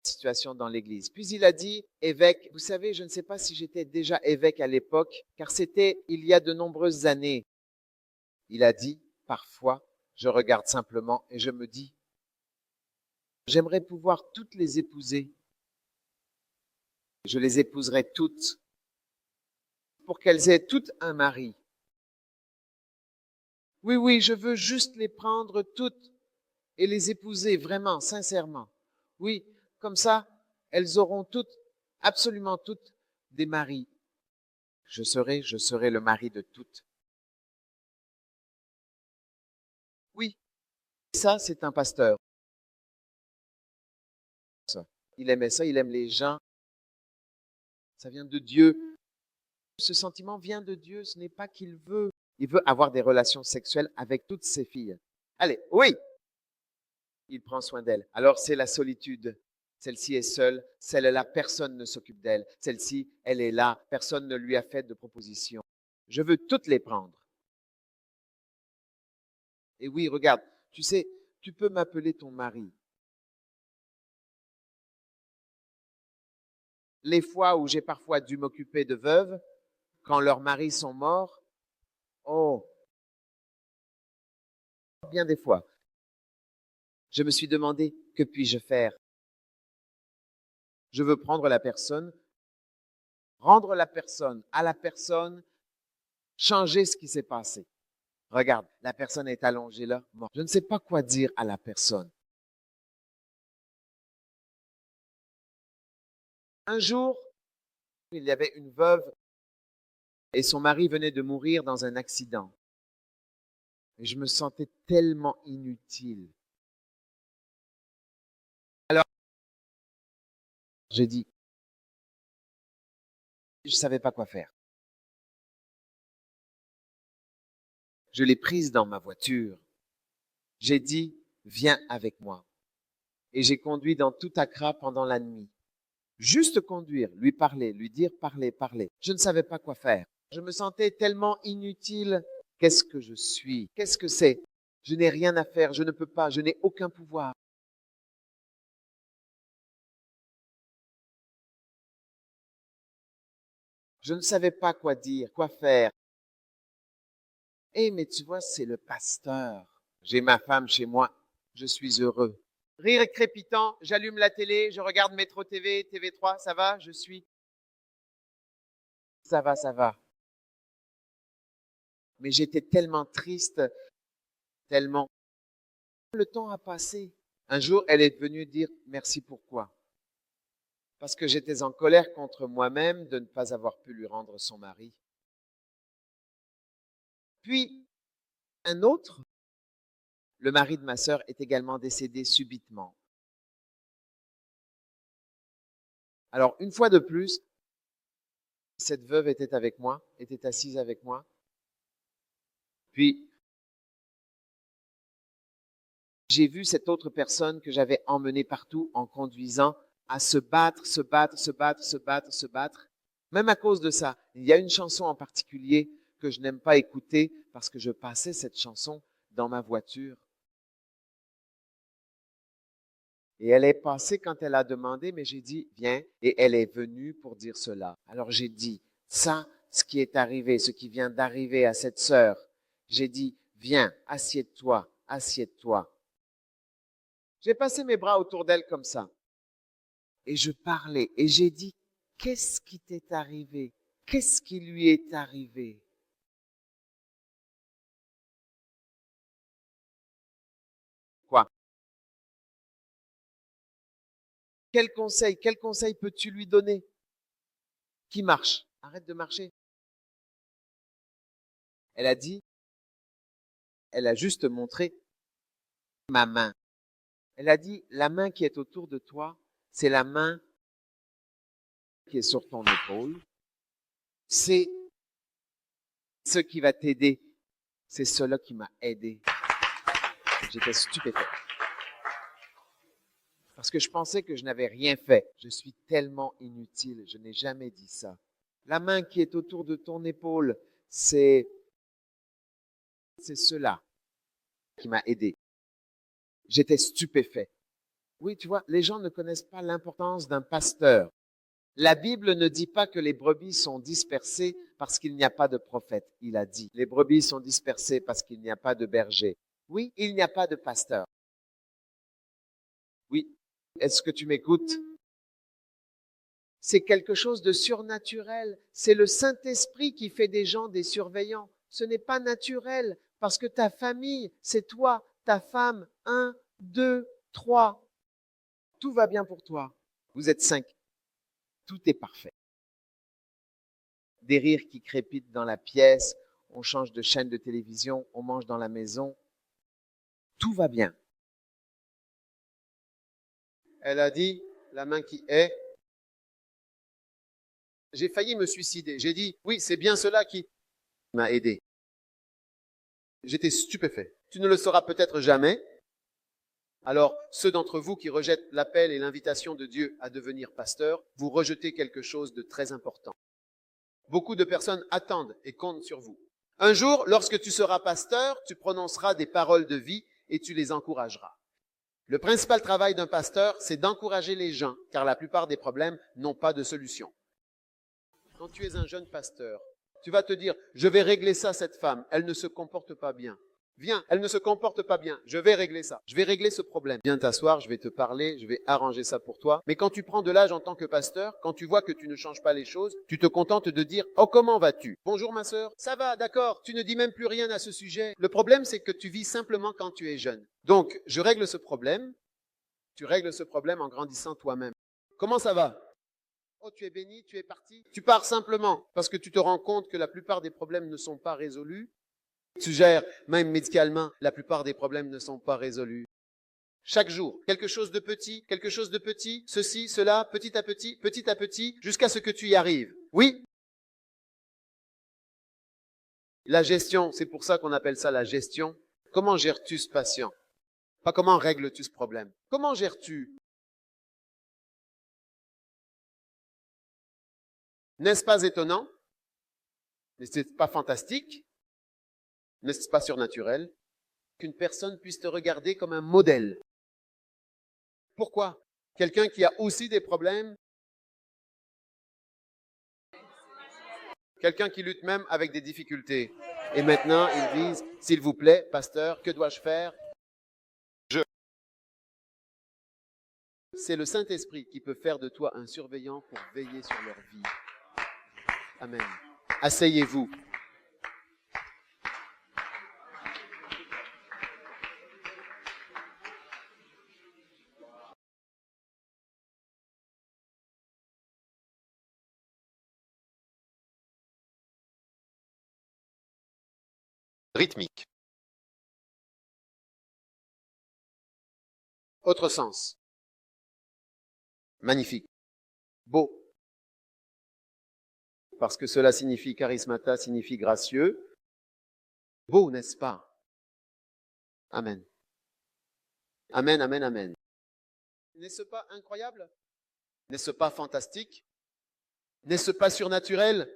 Speaker 1: situations dans l'église. Puis il a dit, évêque, vous savez, je ne sais pas si j'étais déjà évêque à l'époque, car c'était il y a de nombreuses années. Il a dit, parfois, je regarde simplement et je me dis, j'aimerais pouvoir toutes les épouser. Je les épouserai toutes pour qu'elles aient toutes un mari. Oui, je veux juste les prendre toutes et les épouser vraiment, sincèrement. Oui, comme ça, elles auront toutes, absolument toutes, des maris. Je serai le mari de toutes. Oui, ça, c'est un pasteur. Il aimait ça, il aime les gens. Ça vient de Dieu. Ce sentiment vient de Dieu, ce n'est pas qu'il veut. Il veut avoir des relations sexuelles avec toutes ses filles. Allez, oui, il prend soin d'elles. Alors c'est la solitude. Celle-ci est seule, celle-là, personne ne s'occupe d'elle. Celle-ci, elle est là, personne ne lui a fait de proposition. Je veux toutes les prendre. Et oui, regarde, tu sais, tu peux m'appeler ton mari. Les fois où j'ai parfois dû m'occuper de veuves, quand leurs maris sont morts, oh, bien des fois, je me suis demandé, que puis-je faire? Je veux prendre la personne, rendre la personne à la personne, changer ce qui s'est passé. Regarde, la personne est allongée là, morte. Je ne sais pas quoi dire à la personne. Un jour, il y avait une veuve et son mari venait de mourir dans un accident. Et je me sentais tellement inutile. Alors, j'ai dit, je ne savais pas quoi faire. Je l'ai prise dans ma voiture. J'ai dit, viens avec moi. Et j'ai conduit dans tout Accra pendant la nuit. Juste conduire, lui parler, lui dire parler. Je ne savais pas quoi faire. Je me sentais tellement inutile. Qu'est-ce que je suis? Qu'est-ce que c'est? Je n'ai rien à faire, je ne peux pas, je n'ai aucun pouvoir. Je ne savais pas quoi dire, quoi faire. Mais tu vois, c'est le pasteur. J'ai ma femme chez moi, je suis heureux. Rire crépitant, j'allume la télé, je regarde Métro TV, TV3, ça va, je suis. Ça va, ça va. Mais j'étais tellement triste, tellement. Le temps a passé. Un jour, elle est venue dire merci pourquoi. Parce que j'étais en colère contre moi-même de ne pas avoir pu lui rendre son mari. Puis, un autre, le mari de ma sœur, est également décédé subitement. Alors, une fois de plus, cette veuve était avec moi, était assise avec moi. Puis, j'ai vu cette autre personne que j'avais emmenée partout en conduisant à se battre, se battre, se battre, se battre, se battre. Même à cause de ça, il y a une chanson en particulier que je n'aime pas écouter parce que je passais cette chanson dans ma voiture. Et elle est passée quand elle a demandé, mais j'ai dit, viens, et elle est venue pour dire cela. Alors j'ai dit, ça, ce qui est arrivé, ce qui vient d'arriver à cette sœur, j'ai dit, viens, assieds-toi, assieds-toi. J'ai passé mes bras autour d'elle comme ça. Et je parlais, et j'ai dit, qu'est-ce qui t'est arrivé? Qu'est-ce qui lui est arrivé? Quoi? Quel conseil peux-tu lui donner? Qui marche? Arrête de marcher. Elle a dit, elle a juste montré ma main. Elle a dit, la main qui est autour de toi, c'est la main qui est sur ton épaule. C'est ce qui va t'aider. C'est cela qui m'a aidé. J'étais stupéfait. Parce que je pensais que je n'avais rien fait. Je suis tellement inutile. Je n'ai jamais dit ça. La main qui est autour de ton épaule, c'est cela qui m'a aidé. J'étais stupéfait. Oui, tu vois, les gens ne connaissent pas l'importance d'un pasteur. La Bible ne dit pas que les brebis sont dispersées parce qu'il n'y a pas de prophète. Il a dit, les brebis sont dispersées parce qu'il n'y a pas de berger. Oui, il n'y a pas de pasteur. Oui, est-ce que tu m'écoutes? C'est quelque chose de surnaturel. C'est le Saint-Esprit qui fait des gens des surveillants. Ce n'est pas naturel parce que ta famille, c'est toi, ta femme, 1, 2, 3. Tout va bien pour toi. Vous êtes 5. Tout est parfait. Des rires qui crépitent dans la pièce, on change de chaîne de télévision, on mange dans la maison. Tout va bien. Elle a dit, la main qui est, j'ai failli me suicider. J'ai dit, oui, c'est bien cela qui m'a aidé. J'étais stupéfait. Tu ne le sauras peut-être jamais. Alors, ceux d'entre vous qui rejettent l'appel et l'invitation de Dieu à devenir pasteur, vous rejetez quelque chose de très important. Beaucoup de personnes attendent et comptent sur vous. Un jour, lorsque tu seras pasteur, tu prononceras des paroles de vie et tu les encourageras. Le principal travail d'un pasteur, c'est d'encourager les gens, car la plupart des problèmes n'ont pas de solution. Quand tu es un jeune pasteur, tu vas te dire, je vais régler ça, cette femme, elle ne se comporte pas bien. Viens, elle ne se comporte pas bien, je vais régler ça, je vais régler ce problème. Viens t'asseoir, je vais te parler, je vais arranger ça pour toi. Mais quand tu prends de l'âge en tant que pasteur, quand tu vois que tu ne changes pas les choses, tu te contentes de dire, oh comment vas-tu? Bonjour ma sœur, ça va, d'accord, tu ne dis même plus rien à ce sujet. Le problème c'est que tu vis simplement quand tu es jeune. Donc, je règle ce problème, tu règles ce problème en grandissant toi-même. Comment ça va? Oh, tu es béni, tu es parti. Tu pars simplement parce que tu te rends compte que la plupart des problèmes ne sont pas résolus. Tu gères, même médicalement, la plupart des problèmes ne sont pas résolus. Chaque jour, quelque chose de petit, ceci, cela, petit à petit, jusqu'à ce que tu y arrives. Oui? La gestion, c'est pour ça qu'on appelle ça la gestion. Comment gères-tu ce patient? Pas comment règles-tu ce problème? Comment gères-tu? N'est-ce pas étonnant? N'est-ce pas fantastique? n'est-ce pas surnaturel, qu'une personne puisse te regarder comme un modèle. Pourquoi? Quelqu'un qui a aussi des problèmes, quelqu'un qui lutte même avec des difficultés. Et maintenant, ils disent, s'il vous plaît, pasteur, que dois-je faire? C'est le Saint-Esprit qui peut faire de toi un surveillant pour veiller sur leur vie. Amen. Asseyez-vous. Rythmique. Autre sens. Magnifique. Beau. Parce que cela signifie charismata, signifie gracieux. Beau, n'est-ce pas? Amen. Amen, amen, amen. N'est-ce pas incroyable? N'est-ce pas fantastique? N'est-ce pas surnaturel?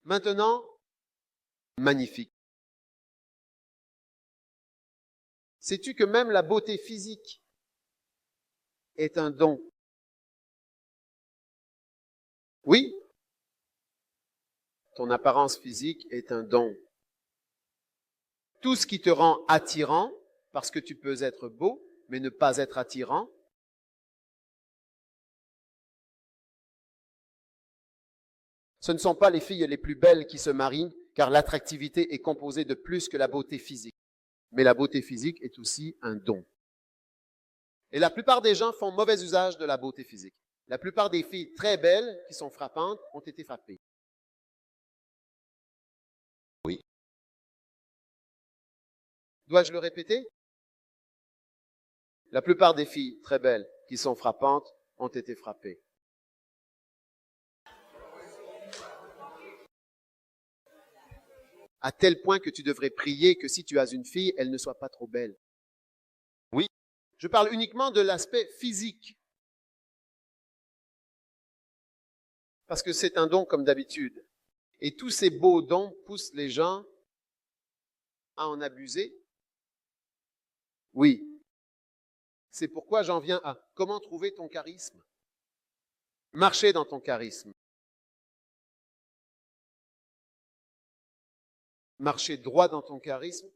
Speaker 1: Maintenant, magnifique. Sais-tu que même la beauté physique est un don? Oui, ton apparence physique est un don. Tout ce qui te rend attirant, parce que tu peux être beau, mais ne pas être attirant, ce ne sont pas les filles les plus belles qui se marient, car l'attractivité est composée de plus que la beauté physique. Mais la beauté physique est aussi un don. Et la plupart des gens font mauvais usage de la beauté physique. La plupart des filles très belles, qui sont frappantes, ont été frappées. Oui. Dois-je le répéter? La plupart des filles très belles, qui sont frappantes, ont été frappées. À tel point que tu devrais prier que si tu as une fille, elle ne soit pas trop belle. Oui. Je parle uniquement de l'aspect physique. Parce que c'est un don comme d'habitude. Et tous ces beaux dons poussent les gens à en abuser. Oui. C'est pourquoi j'en viens à comment trouver ton charisme. Marcher dans ton charisme. Marcher droit dans ton charisme.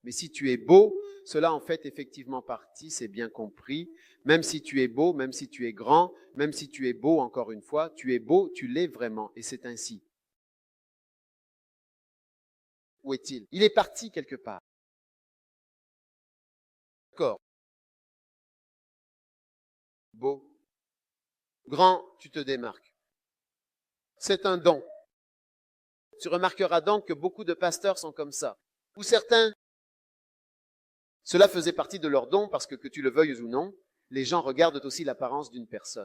Speaker 1: Mais si tu es beau, cela en fait effectivement partie, c'est bien compris. Même si tu es beau, même si tu es grand, même si tu es beau, encore une fois, tu es beau, tu l'es vraiment, et c'est ainsi. Où est-il? Il est parti quelque part. D'accord. Beau. Grand, tu te démarques. C'est un don. Tu remarqueras donc que beaucoup de pasteurs sont comme ça. Ou certains, cela faisait partie de leur don parce que tu le veuilles ou non, les gens regardent aussi l'apparence d'une personne.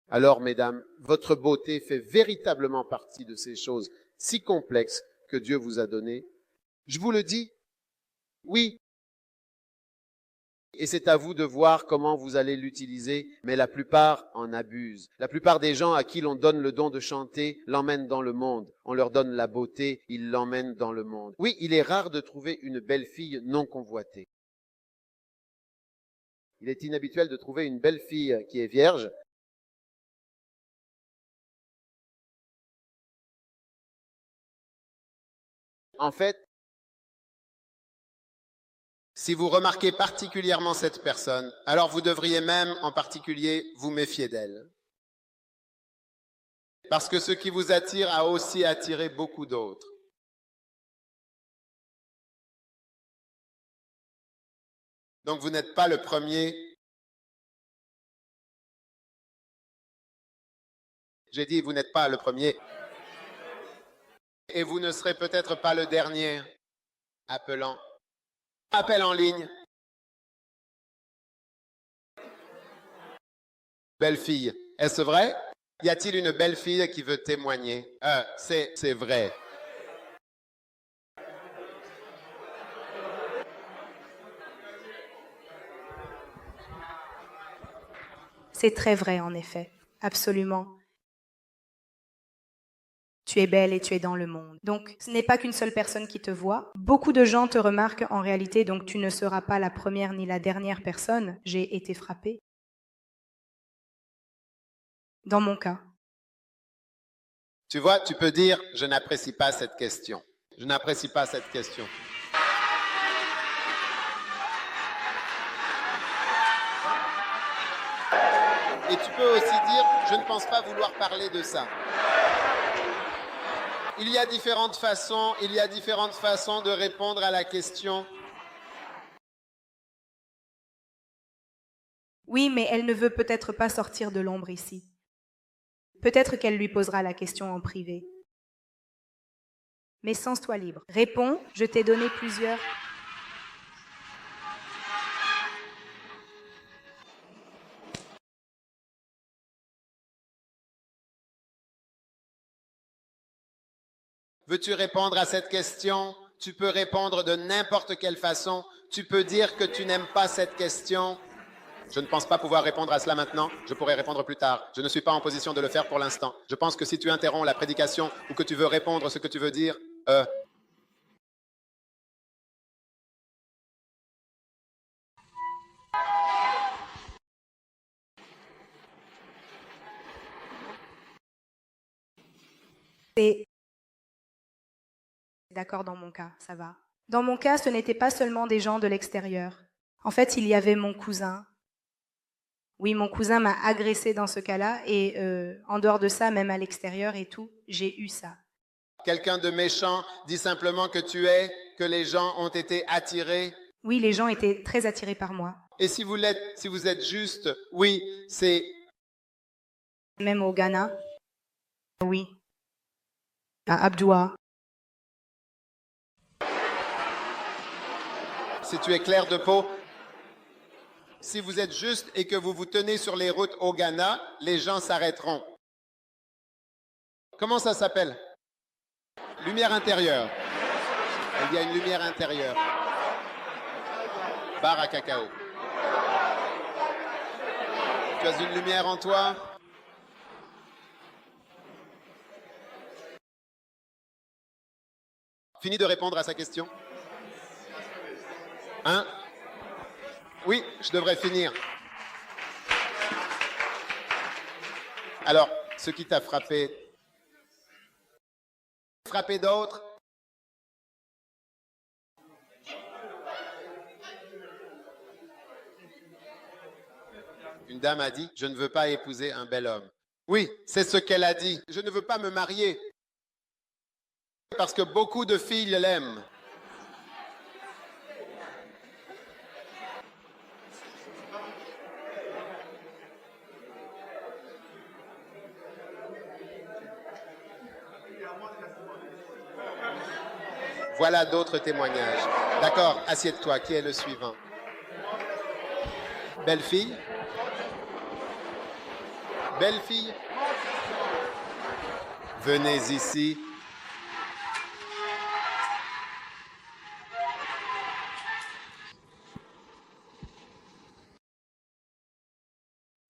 Speaker 1: Alors, mesdames, votre beauté fait véritablement partie de ces choses si complexes que Dieu vous a données. Je vous le dis, oui. Et c'est à vous de voir comment vous allez l'utiliser, mais la plupart en abusent. La plupart des gens à qui l'on donne le don de chanter l'emmènent dans le monde. On leur donne la beauté, ils l'emmènent dans le monde. Oui, il est rare de trouver une belle fille non convoitée. Il est inhabituel de trouver une belle fille qui est vierge. En fait, si vous remarquez particulièrement cette personne, alors vous devriez même en particulier vous méfier d'elle. Parce que ce qui vous attire a aussi attiré beaucoup d'autres. Donc vous n'êtes pas le premier. J'ai dit, vous n'êtes pas le premier. Et vous ne serez peut-être pas le dernier appelant. Appel en ligne. Belle fille. Est-ce vrai? Y a-t-il une belle fille qui veut témoigner? C'est vrai.
Speaker 8: C'est très vrai, en effet. Absolument. Tu es belle et tu es dans le monde. Donc, ce n'est pas qu'une seule personne qui te voit. Beaucoup de gens te remarquent en réalité, donc tu ne seras pas la première ni la dernière personne. J'ai été frappée. Dans mon cas.
Speaker 1: Tu vois, tu peux dire, je n'apprécie pas cette question. Je n'apprécie pas cette question. Et tu peux aussi dire, je ne pense pas vouloir parler de ça. Il y a différentes façons de répondre à la question.
Speaker 8: Oui, mais elle ne veut peut-être pas sortir de l'ombre ici. Peut-être qu'elle lui posera la question en privé. Mais sens-toi libre. Réponds, je t'ai donné plusieurs...
Speaker 1: Veux-tu répondre à cette question? Tu peux répondre de n'importe quelle façon. Tu peux dire que tu n'aimes pas cette question. Je ne pense pas pouvoir répondre à cela maintenant. Je pourrai répondre plus tard. Je ne suis pas en position de le faire pour l'instant. Je pense que si tu interromps la prédication ou que tu veux répondre ce que tu veux dire,
Speaker 8: C'est d'accord dans mon cas, ça va. Dans mon cas, ce n'était pas seulement des gens de l'extérieur. En fait, il y avait mon cousin. Oui, mon cousin m'a agressé dans ce cas-là et en dehors de ça, même à l'extérieur et tout, j'ai eu ça.
Speaker 1: quelqu'un de méchant dit simplement que tu es, que les gens ont été attirés.
Speaker 8: Oui, les gens étaient très attirés par moi.
Speaker 1: Et si vous êtes juste, oui, c'est...
Speaker 8: Même au Ghana. Oui. À Abdoua.
Speaker 1: Si tu es clair de peau, si vous êtes juste et que vous vous tenez sur les routes au Ghana, les gens s'arrêteront. Comment ça s'appelle? Lumière intérieure. Il y a une lumière intérieure. Bar à cacao. Tu as une lumière en toi? Fini de répondre à sa question? Hein? Oui, je devrais finir. Alors, ce qui t'a frappé d'autres? Une dame a dit, je ne veux pas épouser un bel homme. Oui, c'est ce qu'elle a dit. Je ne veux pas me marier. Parce que beaucoup de filles l'aiment. Voilà d'autres témoignages. D'accord, assieds-toi. Qui est le suivant? Belle fille? Belle fille? Venez ici.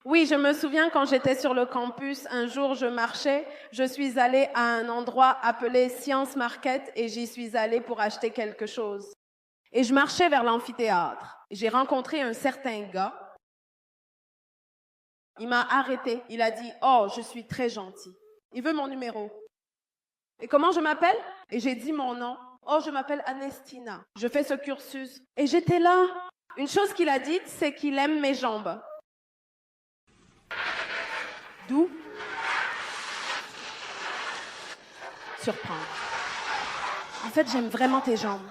Speaker 9: Oui, je me souviens quand j'étais sur le campus, un jour je marchais, je suis allée à un endroit appelé Science Market et j'y suis allée pour acheter quelque chose. Et je marchais vers l'amphithéâtre. J'ai rencontré un certain gars. Il m'a arrêté. Il a dit « Oh, je suis très gentil. » Il veut mon numéro. Et comment je m'appelle? Et j'ai dit mon nom. « Oh, je m'appelle Anestina. Je fais ce cursus. » Et j'étais là. Une chose qu'il a dite, c'est qu'il aime mes jambes. D'où? Surprendre. En fait, j'aime vraiment tes jambes.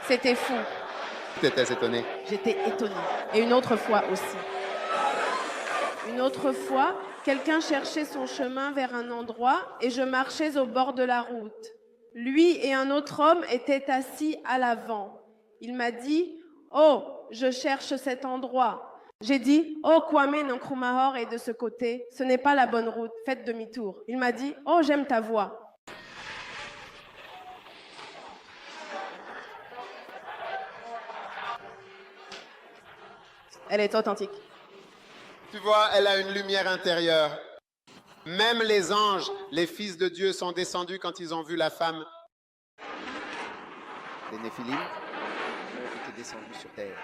Speaker 9: C'était fou.
Speaker 1: Tu étais étonné.
Speaker 9: J'étais étonnée. Et une autre fois aussi. Une autre fois, quelqu'un cherchait son chemin vers un endroit et je marchais au bord de la route. Lui et un autre homme étaient assis à l'avant. Il m'a dit « oh, je cherche cet endroit. J'ai dit, oh, Kwame Nkrumah est de ce côté, ce n'est pas la bonne route, faites demi-tour. Il m'a dit, oh, j'aime ta voix. Elle est authentique.
Speaker 1: Tu vois, elle a une lumière intérieure. Même les anges, les fils de Dieu sont descendus quand ils ont vu la femme. Les Néphilim ont été descendus sur terre.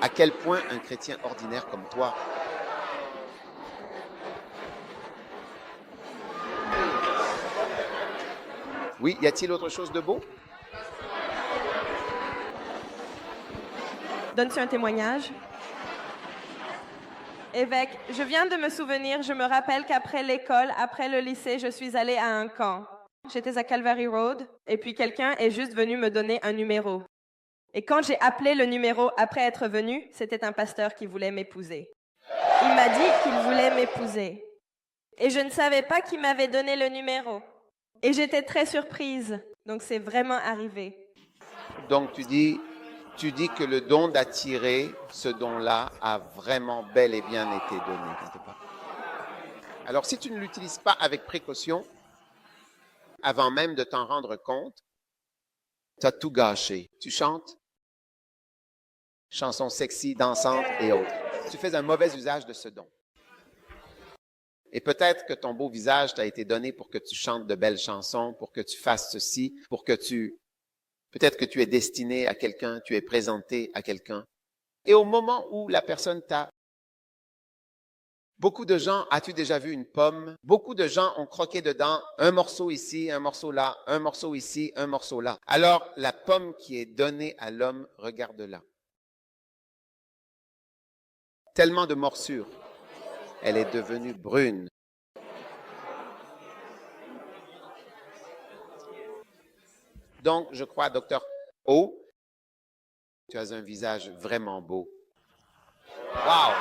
Speaker 1: À quel point un chrétien ordinaire comme toi Oui, y a-t-il autre chose de beau?
Speaker 10: Donne-tu un témoignage? Évêque, je viens de me souvenir, je me rappelle qu'après l'école, après le lycée, je suis allée à un camp. J'étais à Calvary Road et puis quelqu'un est juste venu me donner un numéro. Et quand j'ai appelé le numéro après être venu, c'était un pasteur qui voulait m'épouser. Il m'a dit qu'il voulait m'épouser. Et je ne savais pas qui m'avait donné le numéro. Et j'étais très surprise. Donc c'est vraiment arrivé.
Speaker 1: Donc tu dis que le don d'attirer, ce don-là, a vraiment bel et bien été donné quelque part. Alors si tu ne l'utilises pas avec précaution, avant même de t'en rendre compte, tu as tout gâché. Tu chantes, chansons sexy, dansantes et autres. Tu fais un mauvais usage de ce don. Et peut-être que ton beau visage t'a été donné pour que tu chantes de belles chansons, pour que tu fasses ceci, peut-être que tu es destiné à quelqu'un, tu es présenté à quelqu'un. Et au moment où la personne t'a... Beaucoup de gens, as-tu déjà vu une pomme? Beaucoup de gens ont croqué dedans un morceau ici, un morceau là, un morceau ici, un morceau là. Alors, la pomme qui est donnée à l'homme, regarde-la. Tellement de morsures. Elle est devenue brune. Donc, je crois, docteur O, tu as un visage vraiment beau. Wow!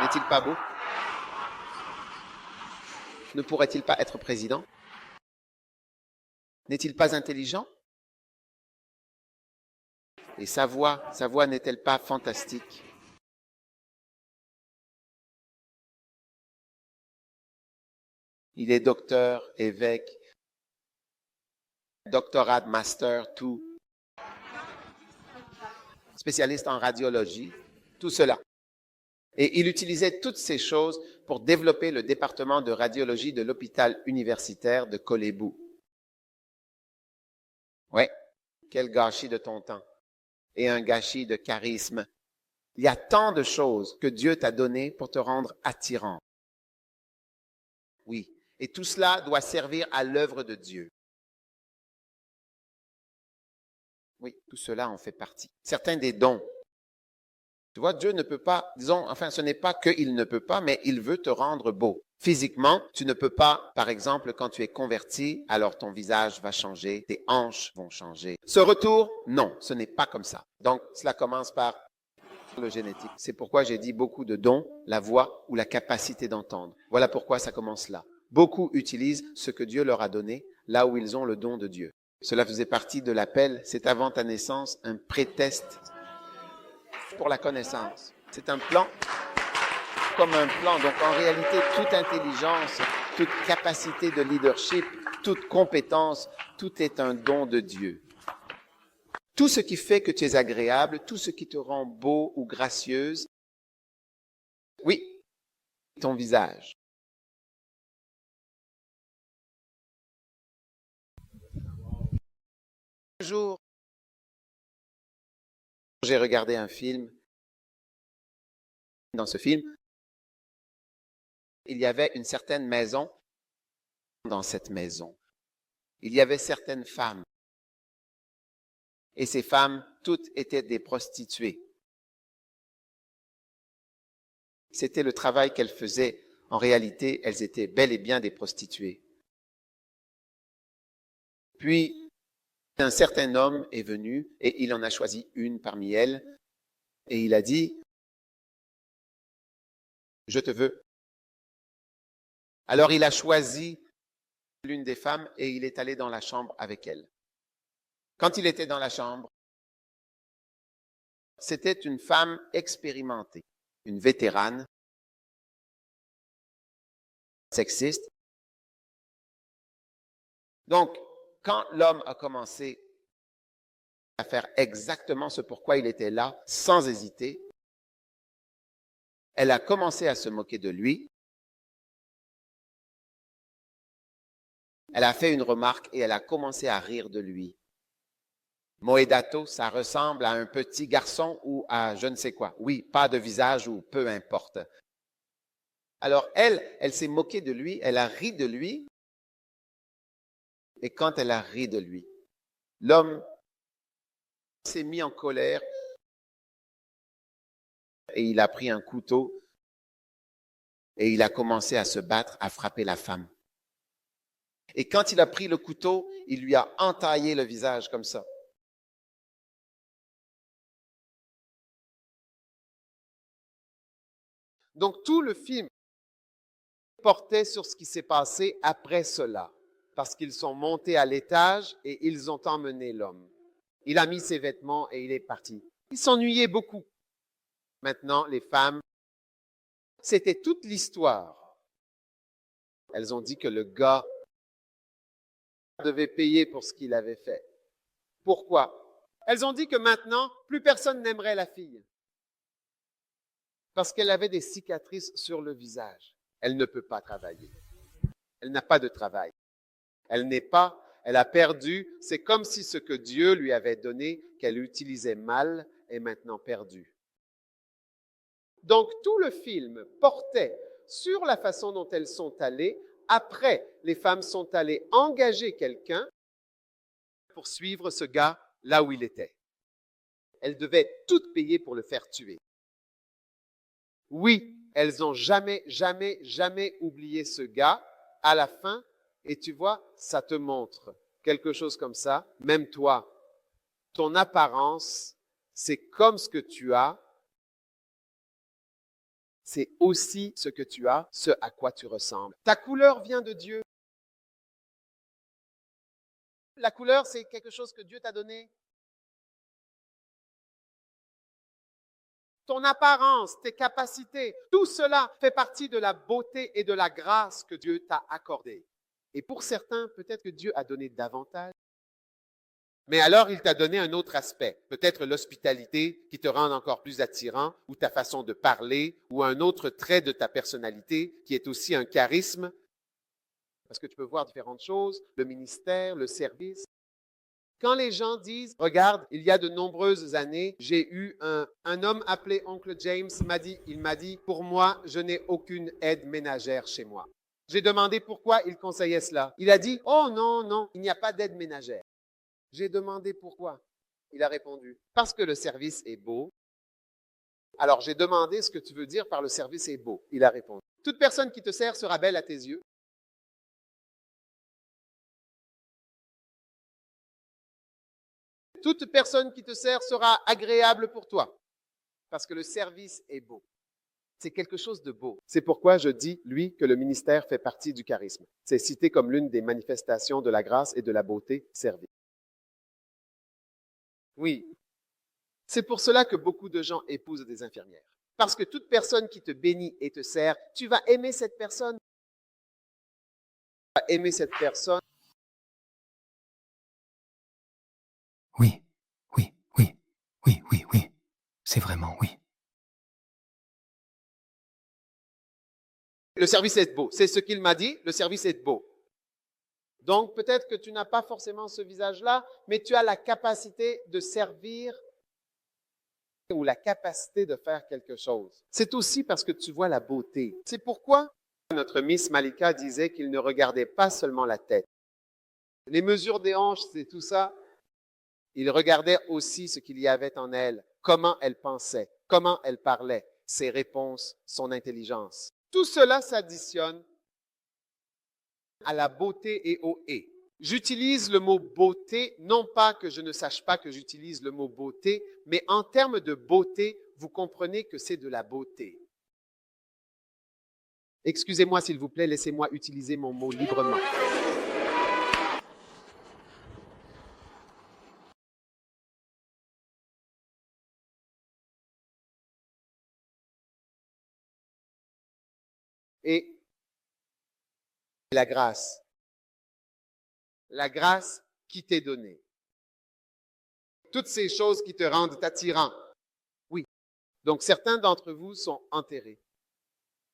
Speaker 1: N'est-il pas beau? Ne pourrait-il pas être président? N'est-il pas intelligent? Et sa voix n'est-elle pas fantastique? Il est docteur, évêque, doctorat, master, tout. Spécialiste en radiologie, tout cela. Et il utilisait toutes ces choses pour développer le département de radiologie de l'hôpital universitaire de Kolebu. Ouais, quel gâchis de ton temps et un gâchis de charisme. Il y a tant de choses que Dieu t'a données pour te rendre attirant. Oui, et tout cela doit servir à l'œuvre de Dieu. Oui, tout cela en fait partie. Certains des dons. Tu vois, Dieu ne peut pas, ce n'est pas qu'il ne peut pas, mais il veut te rendre beau. Physiquement, tu ne peux pas, par exemple, quand tu es converti, alors ton visage va changer, tes hanches vont changer. Ce retour, non, ce n'est pas comme ça. Donc, cela commence par le génétique. C'est pourquoi j'ai dit beaucoup de dons, la voix ou la capacité d'entendre. Voilà pourquoi ça commence là. Beaucoup utilisent ce que Dieu leur a donné, là où ils ont le don de Dieu. Cela faisait partie de l'appel, c'est avant ta naissance, un pré-test pour la connaissance. C'est un plan, comme un plan. Donc en réalité, toute intelligence, toute capacité de leadership, toute compétence, tout est un don de Dieu. Tout ce qui fait que tu es agréable, tout ce qui te rend beau ou gracieuse, oui, ton visage. Un jour, j'ai regardé un film. Dans ce film, il y avait une certaine maison. Dans cette maison, il y avait certaines femmes. Et ces femmes, toutes étaient des prostituées. C'était le travail qu'elles faisaient. En réalité, elles étaient bel et bien des prostituées. Puis, un certain homme est venu et il en a choisi une parmi elles et il a dit, « Je te veux. » Alors il a choisi l'une des femmes et il est allé dans la chambre avec elle. Quand il était dans la chambre, C'était une femme expérimentée, une vétérane, sexiste. Donc, quand l'homme a commencé à faire exactement ce pourquoi il était là, sans hésiter, elle a commencé à se moquer de lui. Elle a fait une remarque et elle a commencé à rire de lui. Moedato, ça ressemble à un petit garçon ou à je ne sais quoi. Oui, pas de visage ou peu importe. Alors elle s'est moquée de lui, elle a ri de lui. Et quand elle a ri de lui, l'homme s'est mis en colère et il a pris un couteau et il a commencé à se battre, à frapper la femme. Et quand il a pris le couteau, il lui a entaillé le visage comme ça. Donc tout le film portait sur ce qui s'est passé après cela, parce qu'ils sont montés à l'étage et ils ont emmené l'homme. Il a mis ses vêtements et il est parti. Il s'ennuyait beaucoup. Maintenant, les femmes, c'était toute l'histoire. Elles ont dit que le gars devait payer pour ce qu'il avait fait. Pourquoi? Elles ont dit que maintenant, plus personne n'aimerait la fille. Parce qu'elle avait des cicatrices sur le visage. Elle ne peut pas travailler. Elle n'a pas de travail. Elle a perdu. C'est comme si ce que Dieu lui avait donné, qu'elle utilisait mal, est maintenant perdu. Donc, tout le film portait sur la façon dont elles sont allées. Après, les femmes sont allées engager quelqu'un pour suivre ce gars là où il était. Elles devaient toutes payer pour le faire tuer. Oui, elles n'ont jamais oublié ce gars à la fin. Et tu vois, ça te montre quelque chose comme ça. Même toi, ton apparence, c'est comme ce que tu as. C'est aussi ce que tu as, ce à quoi tu ressembles. Ta couleur vient de Dieu. La couleur, c'est quelque chose que Dieu t'a donné. Ton apparence, tes capacités, tout cela fait partie de la beauté et de la grâce que Dieu t'a accordée. Et pour certains, peut-être que Dieu a donné davantage. Mais alors, il t'a donné un autre aspect, peut-être l'hospitalité qui te rend encore plus attirant, ou ta façon de parler, ou un autre trait de ta personnalité qui est aussi un charisme, parce que tu peux voir différentes choses, le ministère, le service. Quand les gens disent, regarde, il y a de nombreuses années, j'ai eu un homme appelé Oncle James, il m'a dit, pour moi, je n'ai aucune aide ménagère chez moi. J'ai demandé pourquoi il conseillait cela. Il a dit, oh non, il n'y a pas d'aide ménagère. J'ai demandé pourquoi. Il a répondu, parce que le service est beau. Alors j'ai demandé ce que tu veux dire par le service est beau. Il a répondu, toute personne qui te sert sera belle à tes yeux. Toute personne qui te sert sera agréable pour toi, parce que le service est beau. C'est quelque chose de beau. C'est pourquoi je dis, lui, que le ministère fait partie du charisme. C'est cité comme l'une des manifestations de la grâce et de la beauté, servir. Oui, c'est pour cela que beaucoup de gens épousent des infirmières. Parce que toute personne qui te bénit et te sert, tu vas aimer cette personne. Tu vas aimer cette personne.
Speaker 11: Oui. C'est vraiment oui.
Speaker 1: Le service est beau. C'est ce qu'il m'a dit, le service est beau. Donc, peut-être que tu n'as pas forcément ce visage-là, mais tu as la capacité de servir ou la capacité de faire quelque chose. C'est aussi parce que tu vois la beauté. C'est pourquoi notre Miss Malika disait qu'il ne regardait pas seulement la tête. Les mesures des hanches, c'est tout ça. Il regardait aussi ce qu'il y avait en elle, comment elle pensait, comment elle parlait, ses réponses, son intelligence. Tout cela s'additionne à la beauté et au « et ». J'utilise le mot beauté, non pas que je ne sache pas que j'utilise le mot beauté, mais en termes de beauté, vous comprenez que c'est de la beauté. Excusez-moi s'il vous plaît, laissez-moi utiliser mon mot librement. Et la grâce qui t'est donnée. Toutes ces choses qui te rendent attirant. Oui. Donc certains d'entre vous sont enterrés.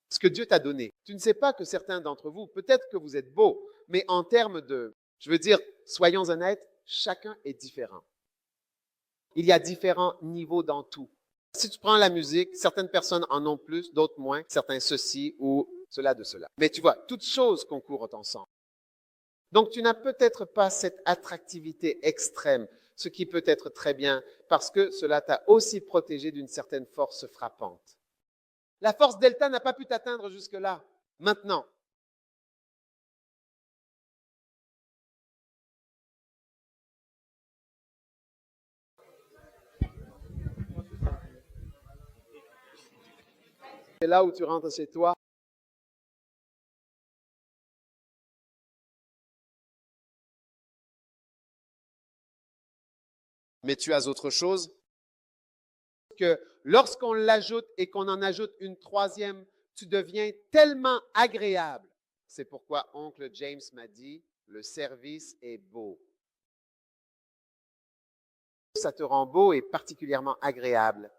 Speaker 1: Ce que Dieu t'a donné. Tu ne sais pas que certains d'entre vous, peut-être que vous êtes beaux, mais en termes de, je veux dire, soyons honnêtes, chacun est différent. Il y a différents niveaux dans tout. Si tu prends la musique, certaines personnes en ont plus, d'autres moins, certains ceci ou cela de cela. Mais tu vois, toutes choses concourent ensemble. Donc tu n'as peut-être pas cette attractivité extrême, ce qui peut être très bien parce que cela t'a aussi protégé d'une certaine force frappante. La force delta n'a pas pu t'atteindre jusque-là. Maintenant, c'est là où tu rentres chez toi. Mais tu as autre chose que lorsqu'on l'ajoute et qu'on en ajoute une troisième, tu deviens tellement agréable. C'est pourquoi oncle James m'a dit, le service est beau. Ça te rend beau et particulièrement agréable.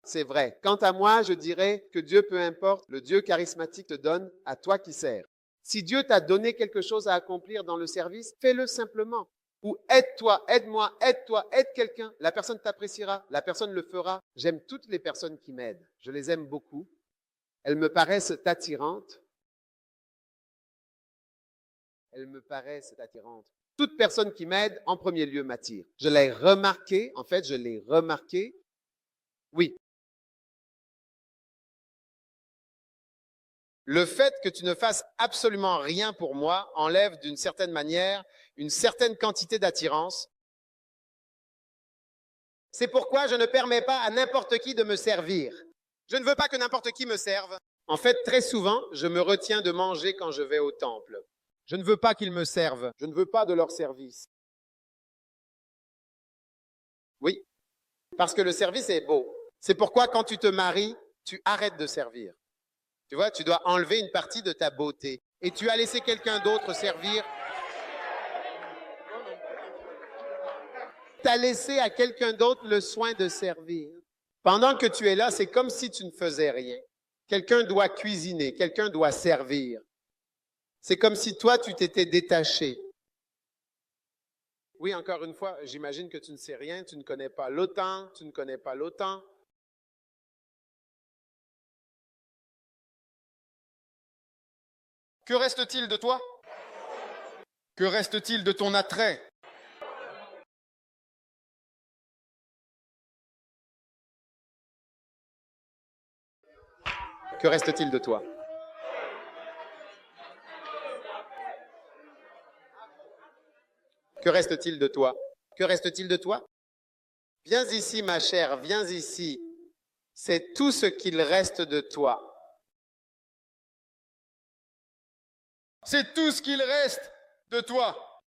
Speaker 1: C'est vrai. Quant à moi, je dirais que Dieu, peu importe, le Dieu charismatique te donne à toi qui sers. Si Dieu t'a donné quelque chose à accomplir dans le service, fais-le simplement. Ou aide-toi, aide-moi, aide-toi, aide quelqu'un. La personne t'appréciera, la personne le fera. J'aime toutes les personnes qui m'aident. Je les aime beaucoup. Elles me paraissent attirantes. Elles me paraissent attirantes. Toute personne qui m'aide, en premier lieu, m'attire. Je l'ai remarqué, en fait, je l'ai remarqué. Oui. Le fait que tu ne fasses absolument rien pour moi enlève d'une certaine manière une certaine quantité d'attirance. C'est pourquoi je ne permets pas à n'importe qui de me servir. Je ne veux pas que n'importe qui me serve. En fait, très souvent, je me retiens de manger quand je vais au temple. Je ne veux pas qu'ils me servent. Je ne veux pas de leur service. Oui, parce que le service est beau. C'est pourquoi quand tu te maries, tu arrêtes de servir. Tu vois, tu dois enlever une partie de ta beauté. Et tu as laissé quelqu'un d'autre servir. Tu as laissé à quelqu'un d'autre le soin de servir. Pendant que tu es là, c'est comme si tu ne faisais rien. Quelqu'un doit cuisiner, quelqu'un doit servir. C'est comme si toi, tu t'étais détaché. Oui, encore une fois, j'imagine que tu ne sais rien, tu ne connais pas l'OTAN, tu ne connais pas l'OTAN.
Speaker 12: Que reste-t-il de toi? Que reste-t-il de ton attrait?
Speaker 1: Que reste-t-il de toi? Que reste-t-il de toi? Que reste-t-il de toi? Viens ici, ma chère, viens ici. C'est tout ce qu'il reste de toi.
Speaker 12: C'est tout ce qu'il reste de toi.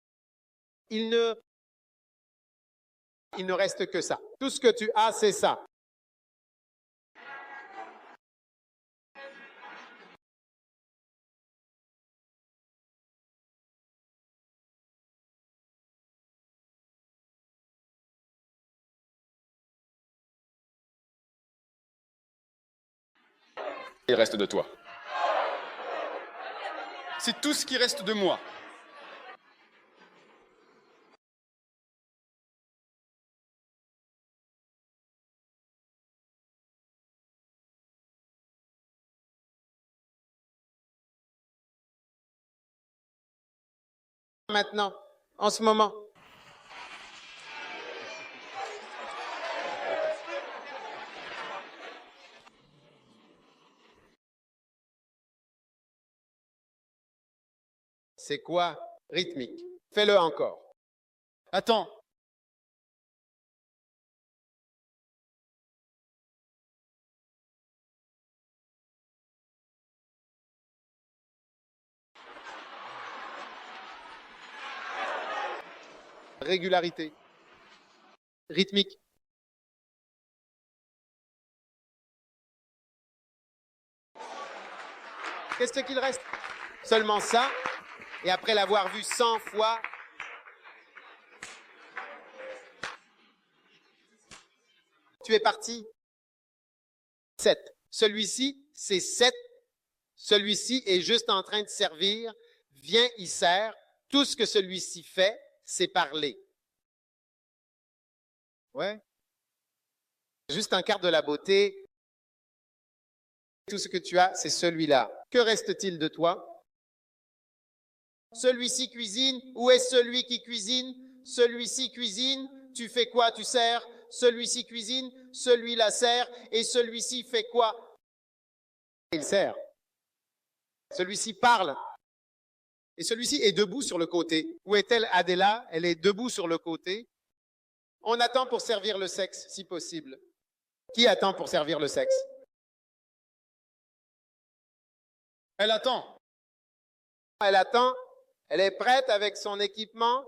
Speaker 1: Il ne reste que ça. Tout ce que tu as, c'est ça.
Speaker 12: Il reste de toi. C'est tout ce qui reste de moi.
Speaker 1: Maintenant, en ce moment. C'est quoi? Rythmique. Fais-le encore.
Speaker 12: Attends.
Speaker 1: Régularité. Rythmique. Qu'est-ce qu'il reste? Seulement ça. Et après l'avoir vu 100 fois, tu es parti. 7. Celui-ci, c'est 7. Celui-ci est juste en train de servir. Vient, il sert. Tout ce que celui-ci fait, c'est parler. Ouais. Juste un quart de la beauté. Tout ce que tu as, c'est celui-là. Que reste-t-il de toi? Celui-ci cuisine. Où est celui qui cuisine? Celui-ci cuisine. Tu fais quoi? Tu sers. Celui-ci cuisine. Celui-là sert. Et celui-ci fait quoi? Il sert. Celui-ci parle. Et celui-ci est debout sur le côté. Où est-elle, Adela? Elle est debout sur le côté. On attend pour servir le sexe, si possible. Qui attend pour servir le sexe?
Speaker 12: Elle attend.
Speaker 1: Elle attend. Elle est prête avec son équipement.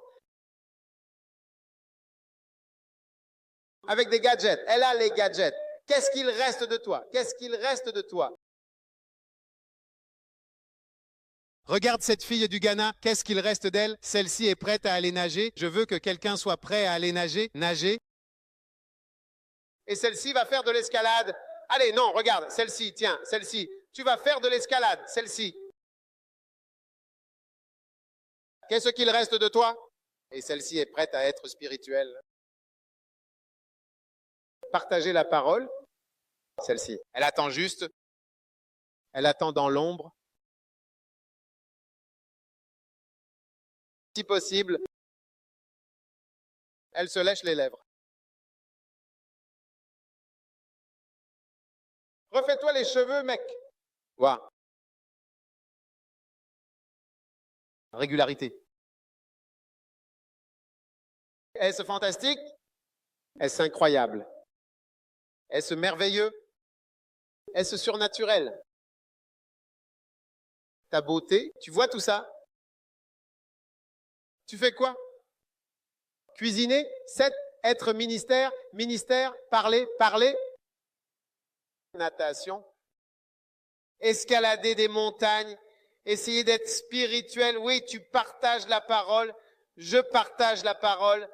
Speaker 1: Avec des gadgets. Elle a les gadgets. Qu'est-ce qu'il reste de toi? Qu'est-ce qu'il reste de toi? Regarde cette fille du Ghana. Qu'est-ce qu'il reste d'elle? Celle-ci est prête à aller nager. Je veux que quelqu'un soit prêt à aller nager. Nager. Et celle-ci va faire de l'escalade. Allez, non, regarde. Celle-ci, tiens, celle-ci. Tu vas faire de l'escalade. Celle-ci. Qu'est-ce qu'il reste de toi? Et celle-ci est prête à être spirituelle. Partager la parole. Celle-ci. Elle attend juste. Elle attend dans l'ombre. Si possible, elle se lèche les lèvres. Refais-toi les cheveux, mec. Wow. Régularité. Est-ce fantastique? Est-ce incroyable? Est-ce merveilleux? Est-ce surnaturel? Ta beauté, tu vois tout ça? Tu fais quoi? Cuisiner, 7, être ministère, ministère, parler, parler. Natation, escalader des montagnes, essayer d'être spirituel. Oui, tu partages la parole, je partage la parole,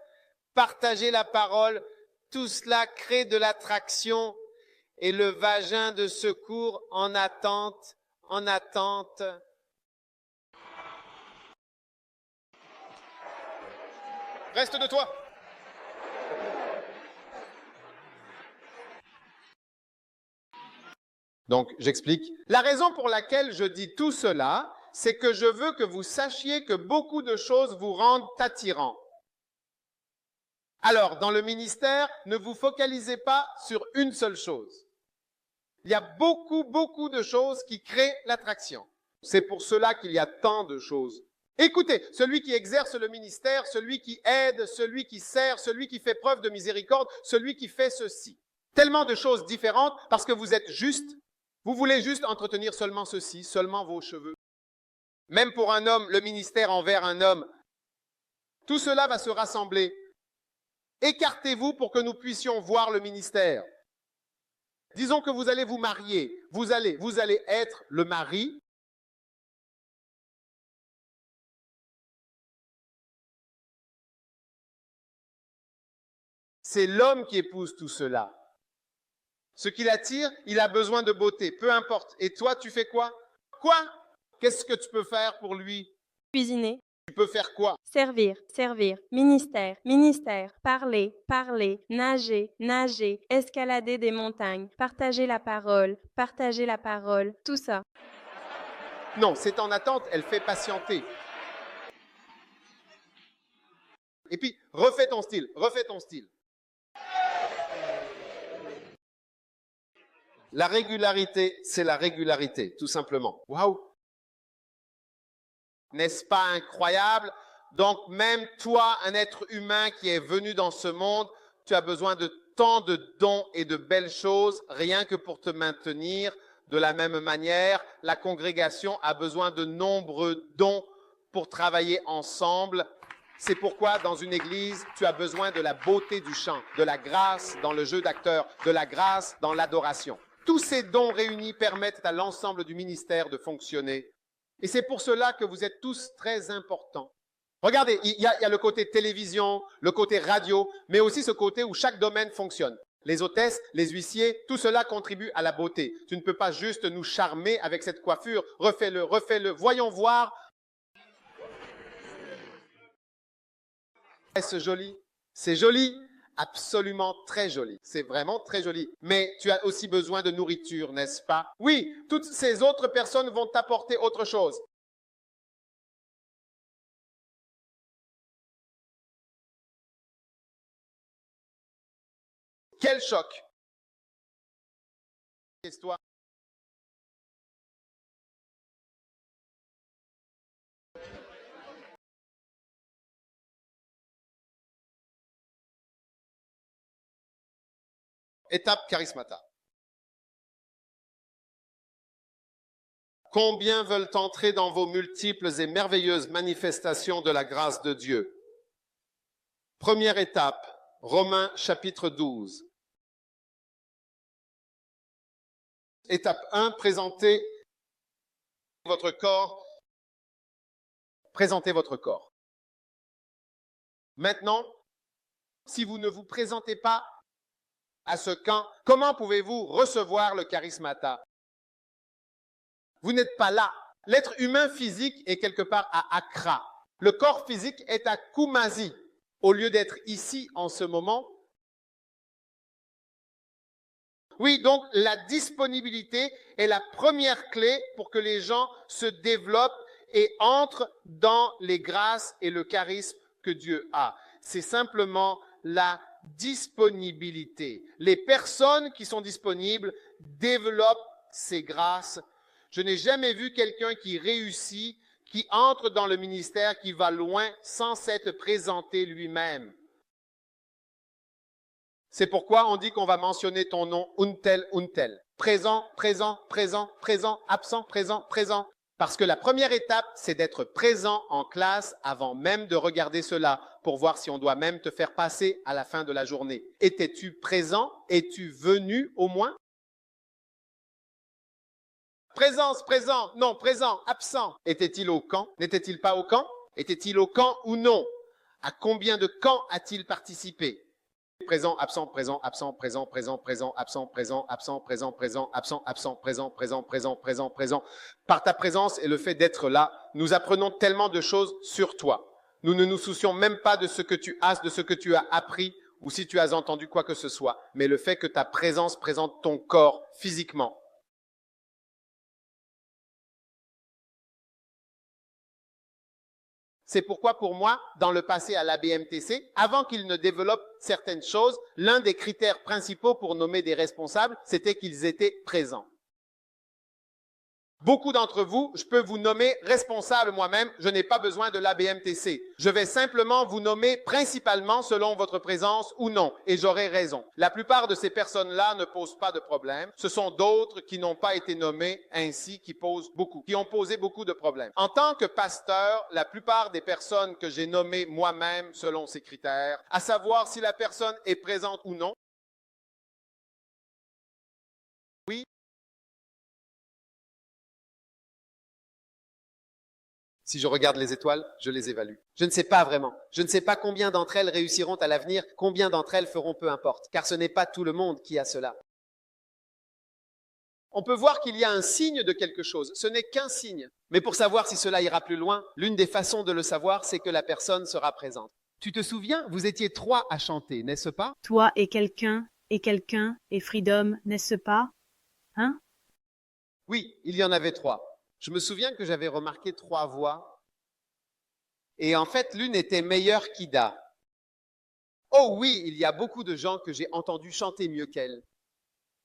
Speaker 1: partager la parole. Tout cela crée de l'attraction et le vagin de secours en attente, en attente.
Speaker 12: Reste de toi.
Speaker 1: Donc, j'explique. La raison pour laquelle je dis tout cela, c'est que je veux que vous sachiez que beaucoup de choses vous rendent attirants. Alors, dans le ministère, ne vous focalisez pas sur une seule chose. Il y a beaucoup de choses qui créent l'attraction. C'est pour cela qu'il y a tant de choses. Écoutez, celui qui exerce le ministère, celui qui aide, celui qui sert, celui qui fait preuve de miséricorde, celui qui fait ceci. Tellement de choses différentes parce que vous êtes juste. Vous voulez juste entretenir seulement ceci, seulement vos cheveux. Même pour un homme, le ministère envers un homme. Tout cela va se rassembler. Écartez-vous pour que nous puissions voir le ministère. Disons que vous allez vous marier. Vous allez être le mari. C'est l'homme qui épouse tout cela. Ce qui l'attire, il a besoin de beauté, peu importe. Et toi, tu fais quoi? Quoi? Qu'est-ce que tu peux faire pour lui?
Speaker 10: Cuisiner.
Speaker 1: Tu peux faire quoi?
Speaker 10: Servir, servir, ministère, ministère, parler, parler, nager, nager, escalader des montagnes, partager la parole, tout ça.
Speaker 1: Non, c'est en attente, elle fait patienter. Et puis, refais ton style, refais ton style. La régularité, c'est la régularité, tout simplement. Waouh! N'est-ce pas incroyable? Donc même toi, un être humain qui est venu dans ce monde, tu as besoin de tant de dons et de belles choses, rien que pour te maintenir. De la même manière, la congrégation a besoin de nombreux dons pour travailler ensemble. C'est pourquoi dans une église, tu as besoin de la beauté du chant, de la grâce dans le jeu d'acteur, de la grâce dans l'adoration. Tous ces dons réunis permettent à l'ensemble du ministère de fonctionner. Et c'est pour cela que vous êtes tous très importants. Regardez, il y a le côté télévision, le côté radio, mais aussi ce côté où chaque domaine fonctionne. Les hôtesses, les huissiers, tout cela contribue à la beauté. Tu ne peux pas juste nous charmer avec cette coiffure. Refais-le, refais-le. Voyons voir. Est-ce joli? C'est joli, absolument très joli. C'est vraiment très joli. Mais tu as aussi besoin de nourriture, n'est-ce pas? Oui, toutes ces autres personnes vont t'apporter autre chose. Quel choc! Histoire. Étape charismata. Combien veulent entrer dans vos multiples et merveilleuses manifestations de la grâce de Dieu? Première étape, Romains chapitre 12. Étape 1, présentez votre corps. Présentez votre corps. Maintenant, si vous ne vous présentez pas à ce camp, comment pouvez-vous recevoir le charismata? Vous n'êtes pas là. L'être humain physique est quelque part à Accra. Le corps physique est à Kumasi. Au lieu d'être ici en ce moment. Oui, donc la disponibilité est la première clé pour que les gens se développent et entrent dans les grâces et le charisme que Dieu a. C'est simplement la disponibilité. Les personnes qui sont disponibles développent ces grâces. Je n'ai jamais vu quelqu'un qui réussit, qui entre dans le ministère, qui va loin sans s'être présenté lui-même. C'est pourquoi on dit qu'on va mentionner ton nom, untel, untel. Présent, présent, présent, présent, absent, présent, présent. Parce que la première étape, c'est d'être présent en classe avant même de regarder cela, pour voir si on doit même te faire passer à la fin de la journée. Étais-tu présent? Es-tu venu au moins? Présence, présent, non, présent, absent. Était-il au camp? N'était-il pas au camp? Était-il au camp ou non? À combien de camps a-t-il participé? Présent, absent, présent, absent, présent, présent, présent, absent, présent, absent, présent, présent, absent, absent, présent, présent, présent, présent, présent. Par ta présence et le fait d'être là, nous apprenons tellement de choses sur toi. Nous ne nous soucions même pas de ce que tu as, de ce que tu as appris ou si tu as entendu quoi que ce soit. Mais le fait que ta présence présente ton corps physiquement. C'est pourquoi, pour moi, dans le passé à l'ABMTC, avant qu'ils ne développent certaines choses, l'un des critères principaux pour nommer des responsables, c'était qu'ils étaient présents. Beaucoup d'entre vous, je peux vous nommer responsable moi-même, je n'ai pas besoin de l'ABMTC. Je vais simplement vous nommer principalement selon votre présence ou non, et j'aurai raison. La plupart de ces personnes-là ne posent pas de problème. Ce sont d'autres qui n'ont pas été nommés ainsi, qui ont posé beaucoup de problèmes. En tant que pasteur, la plupart des personnes que j'ai nommées moi-même selon ces critères, à savoir si la personne est présente ou non, oui, si je regarde les étoiles, je les évalue. Je ne sais pas vraiment. Je ne sais pas combien d'entre elles réussiront à l'avenir, combien d'entre elles feront peu importe, car ce n'est pas tout le monde qui a cela. On peut voir qu'il y a un signe de quelque chose. Ce n'est qu'un signe. Mais pour savoir si cela ira plus loin, l'une des façons de le savoir, c'est que la personne sera présente. Tu te souviens, vous étiez 3 à chanter, n'est-ce pas?
Speaker 13: Toi et quelqu'un, et Freedom, n'est-ce pas? Hein?
Speaker 1: Oui, il y en avait 3. Je me souviens que j'avais remarqué 3 voix. Et en fait, l'une était meilleure qu'Ida. Oh oui, il y a beaucoup de gens que j'ai entendus chanter mieux qu'elle.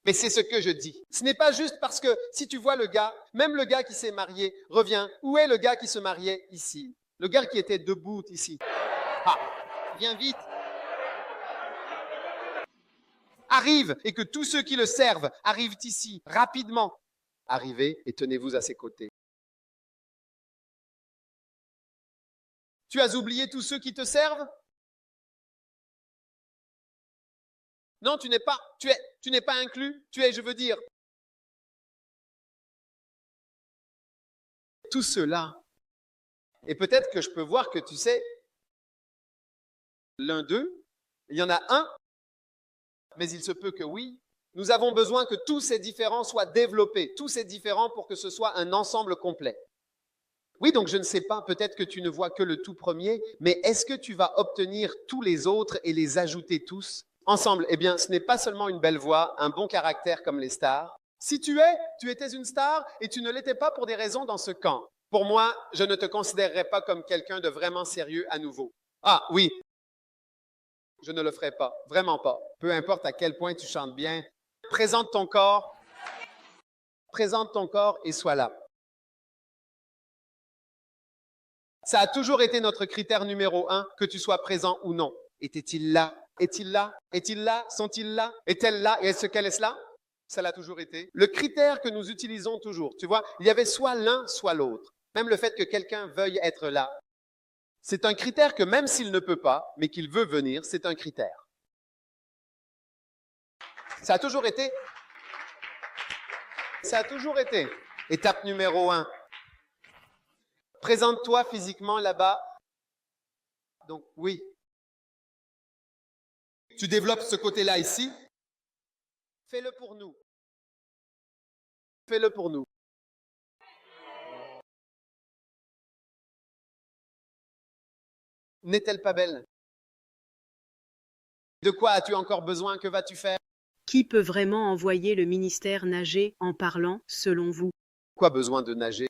Speaker 1: Mais c'est ce que je dis. Ce n'est pas juste parce que si tu vois le gars, même le gars qui s'est marié, revient. Où est le gars qui se mariait ici? Le gars qui était debout ici. Ah, viens vite. Arrive et que tous ceux qui le servent arrivent ici, rapidement. Arrivez et tenez-vous à ses côtés. Tu as oublié tous ceux qui te servent? Non, tu n'es pas inclus. Je veux dire, tous ceux-là. Et peut-être que je peux voir que tu sais, l'un d'eux, il y en a un, mais il se peut que oui. Nous avons besoin que tous ces différents soient développés, tous ces différents pour que ce soit un ensemble complet. Oui, donc je ne sais pas, peut-être que tu ne vois que le tout premier, mais est-ce que tu vas obtenir tous les autres et les ajouter tous ensemble? Eh bien, ce n'est pas seulement une belle voix, un bon caractère comme les stars. Si tu étais une star et tu ne l'étais pas pour des raisons dans ce camp. Pour moi, je ne te considérerais pas comme quelqu'un de vraiment sérieux à nouveau. Ah oui, je ne le ferai pas, vraiment pas. Peu importe à quel point tu chantes bien, présente ton corps et sois là. Ça a toujours été notre critère numéro 1, que tu sois présent ou non. Était-il là? Est-il là? Est-il là? Sont-ils là? Est-elle là? Et est-ce qu'elle est là? Ça l'a toujours été. Le critère que nous utilisons toujours, tu vois, il y avait soit l'un, soit l'autre. Même le fait que quelqu'un veuille être là. C'est un critère que même s'il ne peut pas, mais qu'il veut venir, c'est un critère. Ça a toujours été. Ça a toujours été. Étape numéro 1. Présente-toi physiquement là-bas. Donc, oui. Tu développes ce côté-là ici. Fais-le pour nous. Fais-le pour nous. N'est-elle pas belle? De quoi as-tu encore besoin? Que vas-tu faire?
Speaker 13: Qui peut vraiment envoyer le ministère nager en parlant, selon vous?
Speaker 1: Quoi besoin de nager?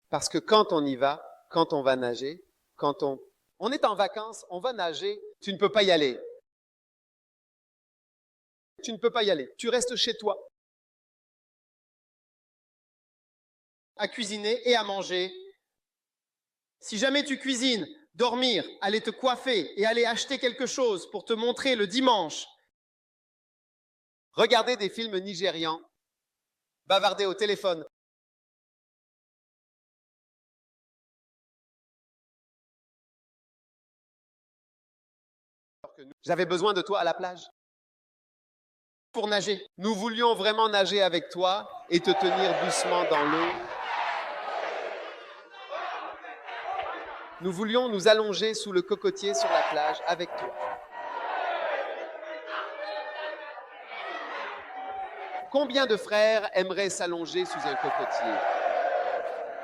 Speaker 1: Parce que quand on y va, quand on va nager, quand on est en vacances, on va nager, tu ne peux pas y aller. Tu ne peux pas y aller. Tu restes chez toi. À cuisiner et à manger. Si jamais tu cuisines, dormir, aller te coiffer et aller acheter quelque chose pour te montrer le dimanche, regarder des films nigérians, bavarder au téléphone, j'avais besoin de toi à la plage pour nager. Nous voulions vraiment nager avec toi et te tenir doucement dans l'eau. Nous voulions nous allonger sous le cocotier sur la plage avec toi. Combien de frères aimeraient s'allonger sous un cocotier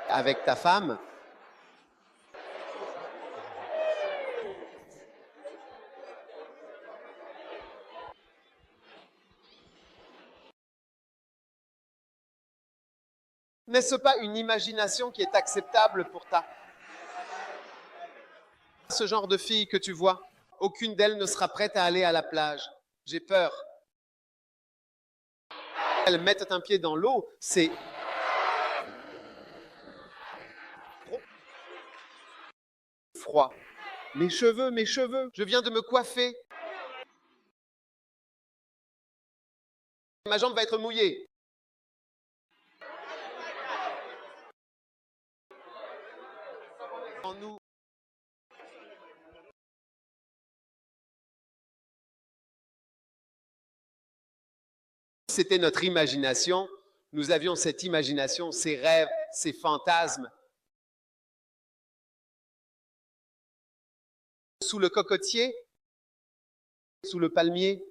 Speaker 1: avec ta femme? N'est-ce pas une imagination qui est acceptable pour ta... Ce genre de fille que tu vois, aucune d'elles ne sera prête à aller à la plage. J'ai peur. Elles mettent un pied dans l'eau, c'est... trop froid. Mes cheveux, je viens de me coiffer. Ma jambe va être mouillée. En nous. C'était notre imagination. Nous avions cette imagination, ces rêves, ces fantasmes. Sous le cocotier, sous le palmier,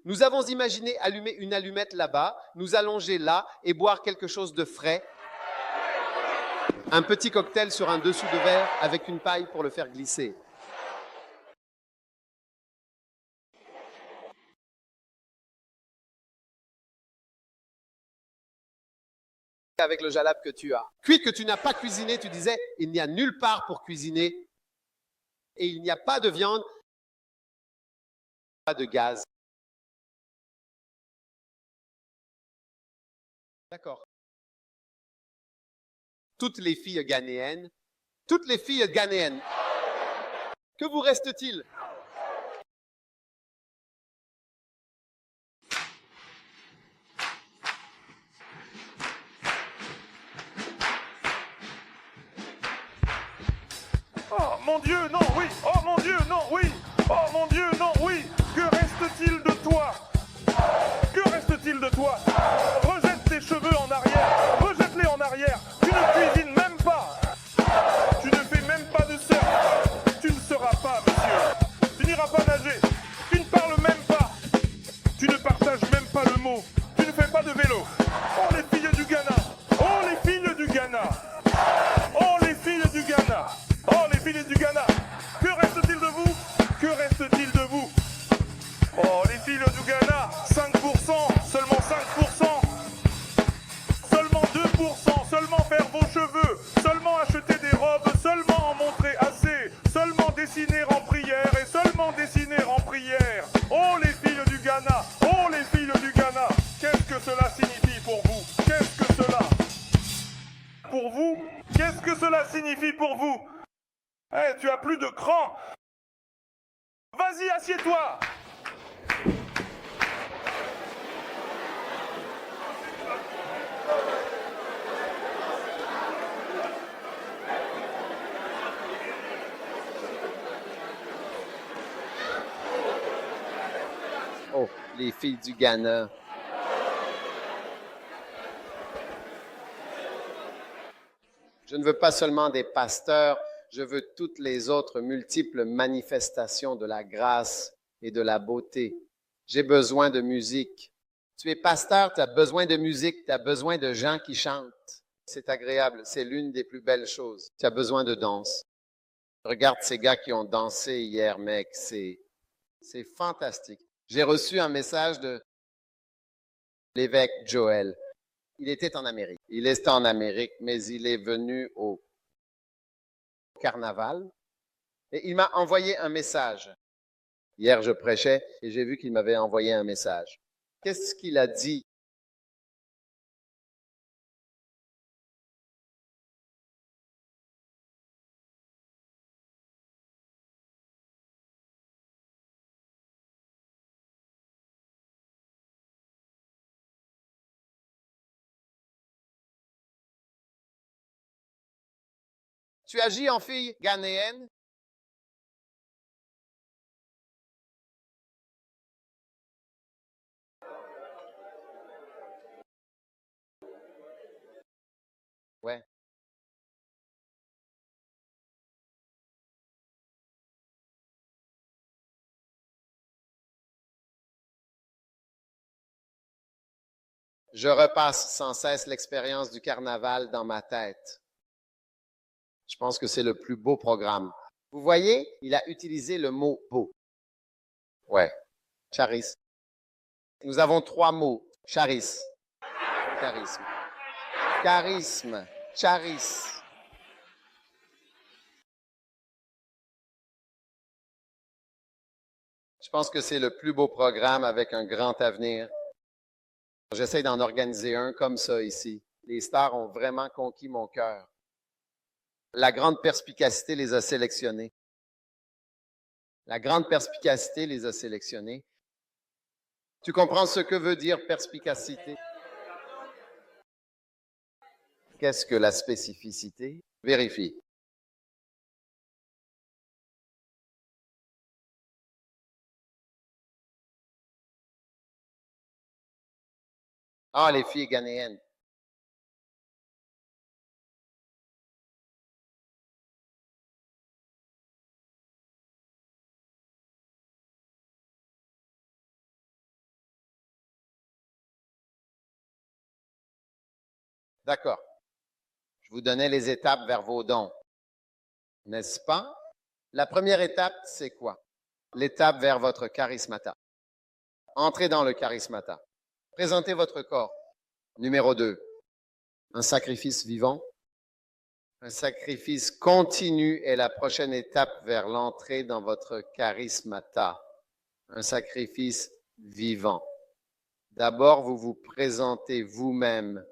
Speaker 1: nous avons imaginé allumer une allumette là-bas, nous allonger là et boire quelque chose de frais. Un petit cocktail sur un dessous de verre avec une paille pour le faire glisser. Avec le jalab que tu as. Cuit que tu n'as pas cuisiné, tu disais, il n'y a nulle part pour cuisiner et il n'y a pas de viande, pas de gaz. D'accord. Toutes les filles ghanéennes, que vous reste-t-il?
Speaker 14: Oh mon Dieu, non, oui. Oh mon Dieu, non, oui. Oh mon Dieu, non, oui. Que reste-t-il de toi? Que reste-t-il de toi? Rejette tes cheveux en arrière. Rejette mots. Tu ne fais pas de vélo. Oh, les filles du Ghana. Oh, les filles du Ghana. Oh, les filles du Ghana. Oh, les filles du Ghana. Que reste-t-il de vous? Que reste-t-il de vous? Oh, les filles du Ghana. 5%, seulement 5%. Seulement 2%, seulement faire vos cheveux, seulement acheter des robes, seulement en montrer assez, seulement dessiner en prière et seulement dessiner en prière. Oh les filles du Ghana, oh les filles du Ghana, qu'est-ce que cela signifie pour vous? Qu'est-ce que cela? Pour vous? Qu'est-ce que cela signifie pour vous? Eh, tu as plus de cran. Vas-y, assieds-toi.
Speaker 1: Oh, les filles du Ghana. Je ne veux pas seulement des pasteurs, je veux toutes les autres multiples manifestations de la grâce et de la beauté. J'ai besoin de musique. Tu es pasteur, tu as besoin de musique, tu as besoin de gens qui chantent. C'est agréable, c'est l'une des plus belles choses. Tu as besoin de danse. Regarde ces gars qui ont dansé hier, mec, c'est fantastique. J'ai reçu un message de l'évêque Joël. Il était en Amérique. Il est en Amérique, mais il est venu au carnaval et il m'a envoyé un message. Hier, je prêchais et j'ai vu qu'il m'avait envoyé un message. Qu'est-ce qu'il a dit? Tu agis en fille ghanéenne? Ouais. Je repasse sans cesse l'expérience du carnaval dans ma tête. Je pense que c'est le plus beau programme. Vous voyez, il a utilisé le mot beau. Ouais, charisme. Nous avons 3 mots. Charisme. Charisme. Charisme. Charisme. Je pense que c'est le plus beau programme avec un grand avenir. J'essaie d'en organiser un comme ça ici. Les stars ont vraiment conquis mon cœur. La grande perspicacité les a sélectionnés. La grande perspicacité les a sélectionnés. Tu comprends ce que veut dire perspicacité? Qu'est-ce que la spécificité? Vérifie. Ah, les filles ghanéennes. D'accord. Je vous donnais les étapes vers vos dons. N'est-ce pas? La première étape, c'est quoi? L'étape vers votre charismata. Entrez dans le charismata. Présentez votre corps. Numéro 2. Un sacrifice vivant. Un sacrifice continu est la prochaine étape vers l'entrée dans votre charismata. Un sacrifice vivant. D'abord, vous vous présentez vous-même.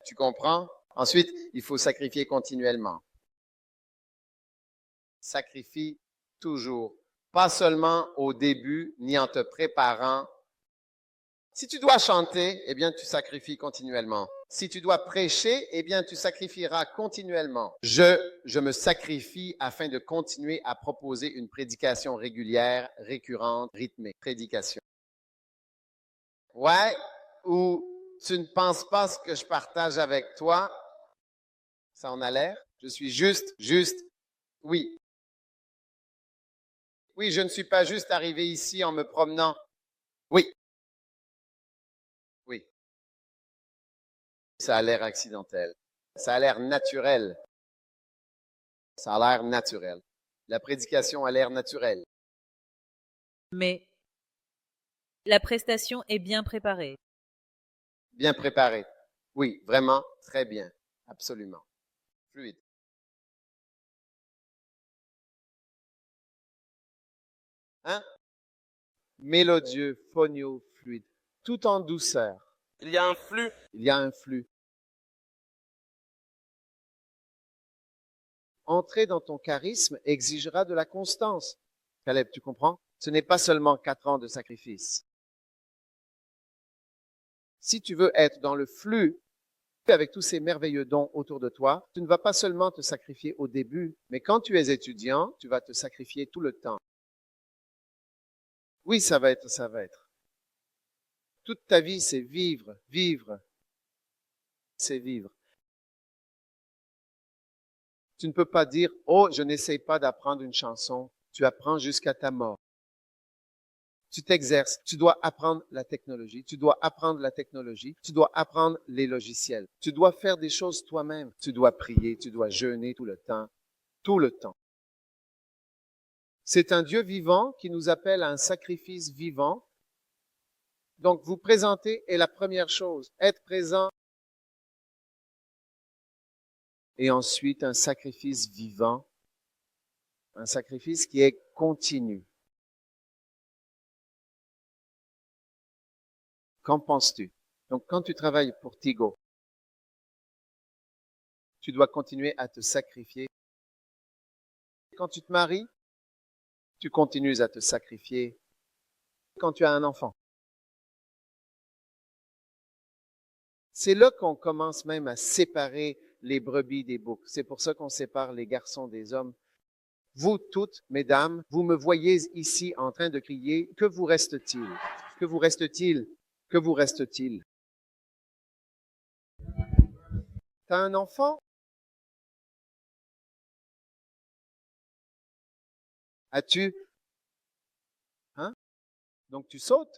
Speaker 1: Tu comprends? Ensuite, il faut sacrifier continuellement. Sacrifie toujours. Pas seulement au début, ni en te préparant. Si tu dois chanter, eh bien, tu sacrifies continuellement. Si tu dois prêcher, eh bien, tu sacrifieras continuellement. Je me sacrifie afin de continuer à proposer une prédication régulière, récurrente, rythmée. Prédication. Ouais, ou tu ne penses pas ce que je partage avec toi? Ça en a l'air? Je suis juste, oui. Oui, je ne suis pas juste arrivé ici en me promenant. Oui. Ça a l'air accidentel. Ça a l'air naturel. Ça a l'air naturel. La prédication a l'air naturelle.
Speaker 15: Mais la prestation est bien préparée.
Speaker 1: Bien préparée. Oui, vraiment, très bien. Absolument. Fluide. Hein? Mélodieux, phonio, fluide. Tout en douceur.
Speaker 16: Il y a un flux.
Speaker 1: Il y a un flux. Entrer dans ton charisme exigera de la constance. Caleb, tu comprends? Ce n'est pas seulement 4 ans de sacrifice. Si tu veux être dans le flux avec tous ces merveilleux dons autour de toi, tu ne vas pas seulement te sacrifier au début, mais quand tu es étudiant, tu vas te sacrifier tout le temps. Oui, ça va être. Toute ta vie, c'est vivre, c'est vivre. Tu ne peux pas dire, oh, je n'essaye pas d'apprendre une chanson. Tu apprends jusqu'à ta mort. Tu t'exerces. Tu dois apprendre la technologie. Tu dois apprendre les logiciels. Tu dois faire des choses toi-même. Tu dois prier, tu dois jeûner tout le temps. Tout le temps. C'est un Dieu vivant qui nous appelle à un sacrifice vivant. Donc, vous présenter est la première chose. Être présent. Et ensuite, un sacrifice vivant. Un sacrifice qui est continu. Qu'en penses-tu? Donc, quand tu travailles pour Tigo, tu dois continuer à te sacrifier. Quand tu te maries, tu continues à te sacrifier. Quand tu as un enfant. C'est là qu'on commence même à séparer les brebis des boucs. C'est pour ça qu'on sépare les garçons des hommes. Vous toutes, mesdames, vous me voyez ici en train de crier, que vous reste-t-il? Que vous reste-t-il? Que vous reste-t-il? T'as un enfant? As-tu? Hein? Donc tu sautes?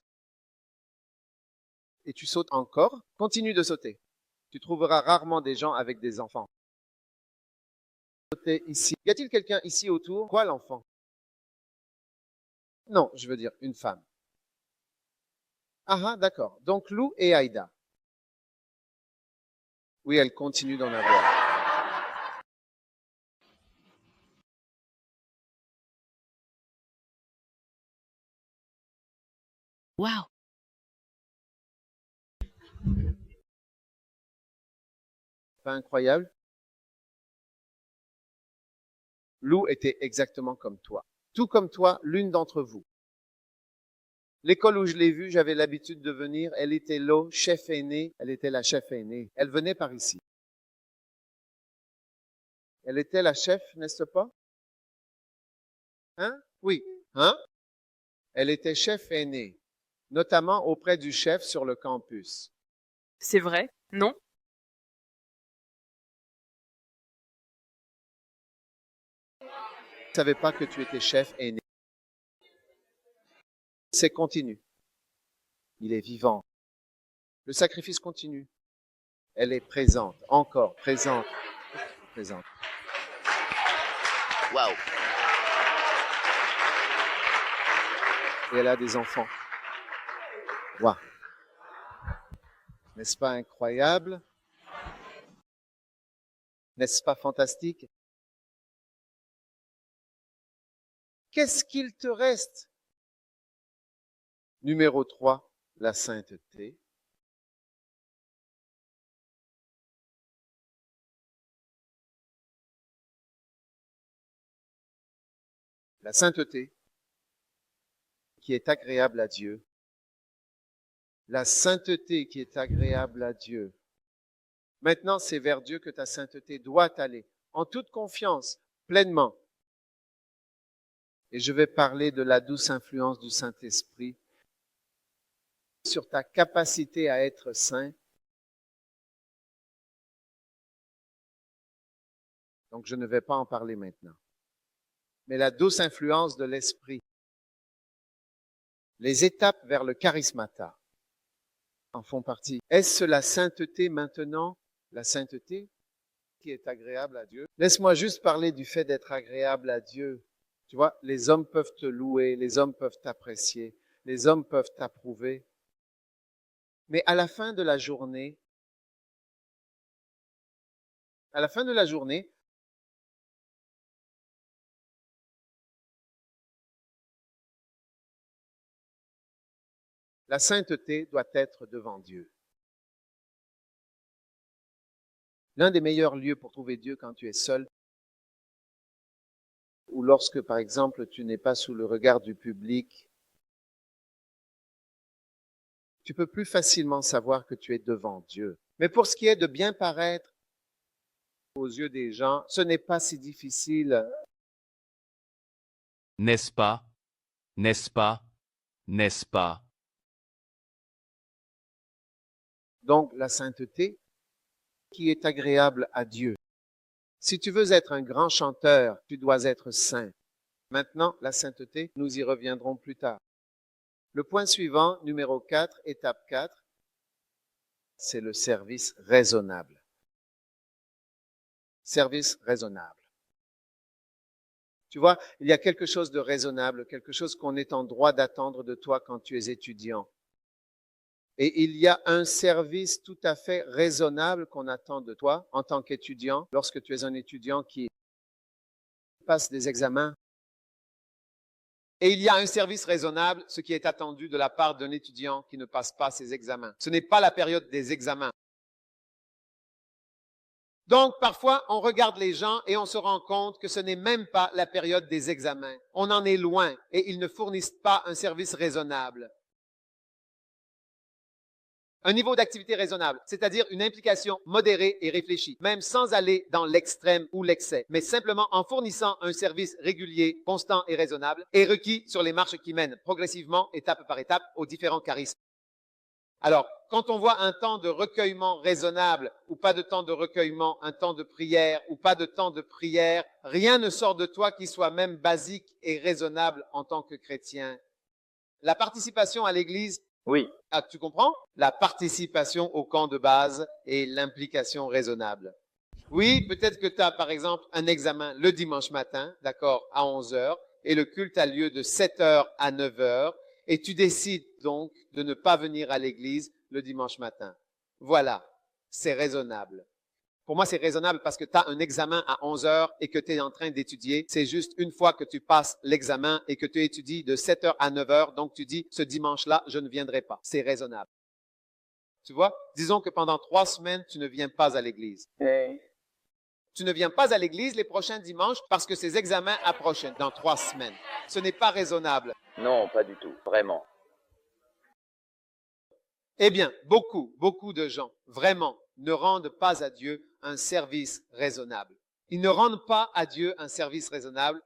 Speaker 1: Et tu sautes encore? Continue de sauter. Tu trouveras rarement des gens avec des enfants. Sauter ici. Y a-t-il quelqu'un ici autour? Quoi l'enfant? Non, je veux dire une femme. Ah, d'accord. Donc Lou et Aïda. Oui, elle continue d'en avoir.
Speaker 7: Wow.
Speaker 1: Pas incroyable? Lou était exactement comme toi. Tout comme toi, l'une d'entre vous. L'école où je l'ai vue, j'avais l'habitude de venir. Elle était là, chef aîné. Elle était la chef aînée. Elle venait par ici. Elle était la chef, n'est-ce pas? Hein? Oui. Hein? Elle était chef aînée, notamment auprès du chef sur le campus.
Speaker 17: C'est vrai? Non?
Speaker 1: Je ne savais pas que tu étais chef aîné. C'est continu. Il est vivant. Le sacrifice continue. Elle est présente, encore présente, présente. Wow. Et elle a des enfants. Wow. N'est-ce pas incroyable? N'est-ce pas fantastique? Qu'est-ce qu'il te reste? Numéro 3, la sainteté. La sainteté qui est agréable à Dieu. La sainteté qui est agréable à Dieu. Maintenant, c'est vers Dieu que ta sainteté doit aller, en toute confiance, pleinement. Et je vais parler de la douce influence du Saint-Esprit sur ta capacité à être saint. Donc, je ne vais pas en parler maintenant. Mais la douce influence de l'Esprit, les étapes vers le charismata. en font partie. Est-ce la sainteté maintenant, la sainteté qui est agréable à Dieu? Laisse-moi juste parler du fait d'être agréable à Dieu. Tu vois, les hommes peuvent te louer, les hommes peuvent t'apprécier, les hommes peuvent t'approuver. Mais à la fin de la journée, la sainteté doit être devant Dieu. L'un des meilleurs lieux pour trouver Dieu quand tu es seul, ou lorsque, par exemple, tu n'es pas sous le regard du public, tu peux plus facilement savoir que tu es devant Dieu. Mais pour ce qui est de bien paraître aux yeux des gens, ce n'est pas si difficile.
Speaker 16: N'est-ce pas? N'est-ce pas? N'est-ce pas?
Speaker 1: Donc, la sainteté qui est agréable à Dieu. Si tu veux être un grand chanteur, tu dois être saint. Maintenant, la sainteté, nous y reviendrons plus tard. Le point suivant, numéro 4, étape 4, c'est le service raisonnable. Service raisonnable. Tu vois, il y a quelque chose de raisonnable, quelque chose qu'on est en droit d'attendre de toi quand tu es étudiant. Et il y a un service tout à fait raisonnable qu'on attend de toi en tant qu'étudiant, lorsque tu es un étudiant qui passe des examens. Et il y a un service raisonnable, ce qui est attendu de la part d'un étudiant qui ne passe pas ses examens. Ce n'est pas la période des examens. Donc, parfois, on regarde les gens et on se rend compte que ce n'est même pas la période des examens. On en est loin et ils ne fournissent pas un service raisonnable. Un niveau d'activité raisonnable, c'est-à-dire une implication modérée et réfléchie, même sans aller dans l'extrême ou l'excès, mais simplement en fournissant un service régulier, constant et raisonnable, est requis sur les marches qui mènent progressivement, étape par étape, aux différents charismes. Alors, quand on voit un temps de recueillement raisonnable ou pas de temps de recueillement, un temps de prière ou pas de temps de prière, rien ne sort de toi qui soit même basique et raisonnable en tant que chrétien. La participation à l'Église,
Speaker 3: oui.
Speaker 1: Ah, tu comprends? La participation au camp de base et l'implication raisonnable. Oui, peut-être que tu as, par exemple, un examen le dimanche matin, d'accord, à 11 heures, et le culte a lieu de 7 heures à 9 heures, et tu décides donc de ne pas venir à l'église le dimanche matin. Voilà, c'est raisonnable. Pour moi, c'est raisonnable parce que tu as un examen à 11 heures et que tu es en train d'étudier. C'est juste une fois que tu passes l'examen et que tu étudies de 7 heures à 9 heures, donc tu dis, ce dimanche-là, je ne viendrai pas. C'est raisonnable. Tu vois? Disons que pendant 3 semaines, tu ne viens pas à l'église. Tu ne viens pas à l'église les prochains dimanches parce que ces examens approchent dans 3 semaines. Ce n'est pas raisonnable.
Speaker 3: Non, pas du tout, vraiment.
Speaker 1: Eh bien, beaucoup de gens, vraiment, ne rendent pas à Dieu un service raisonnable. Ils ne rendent pas à Dieu un service raisonnable.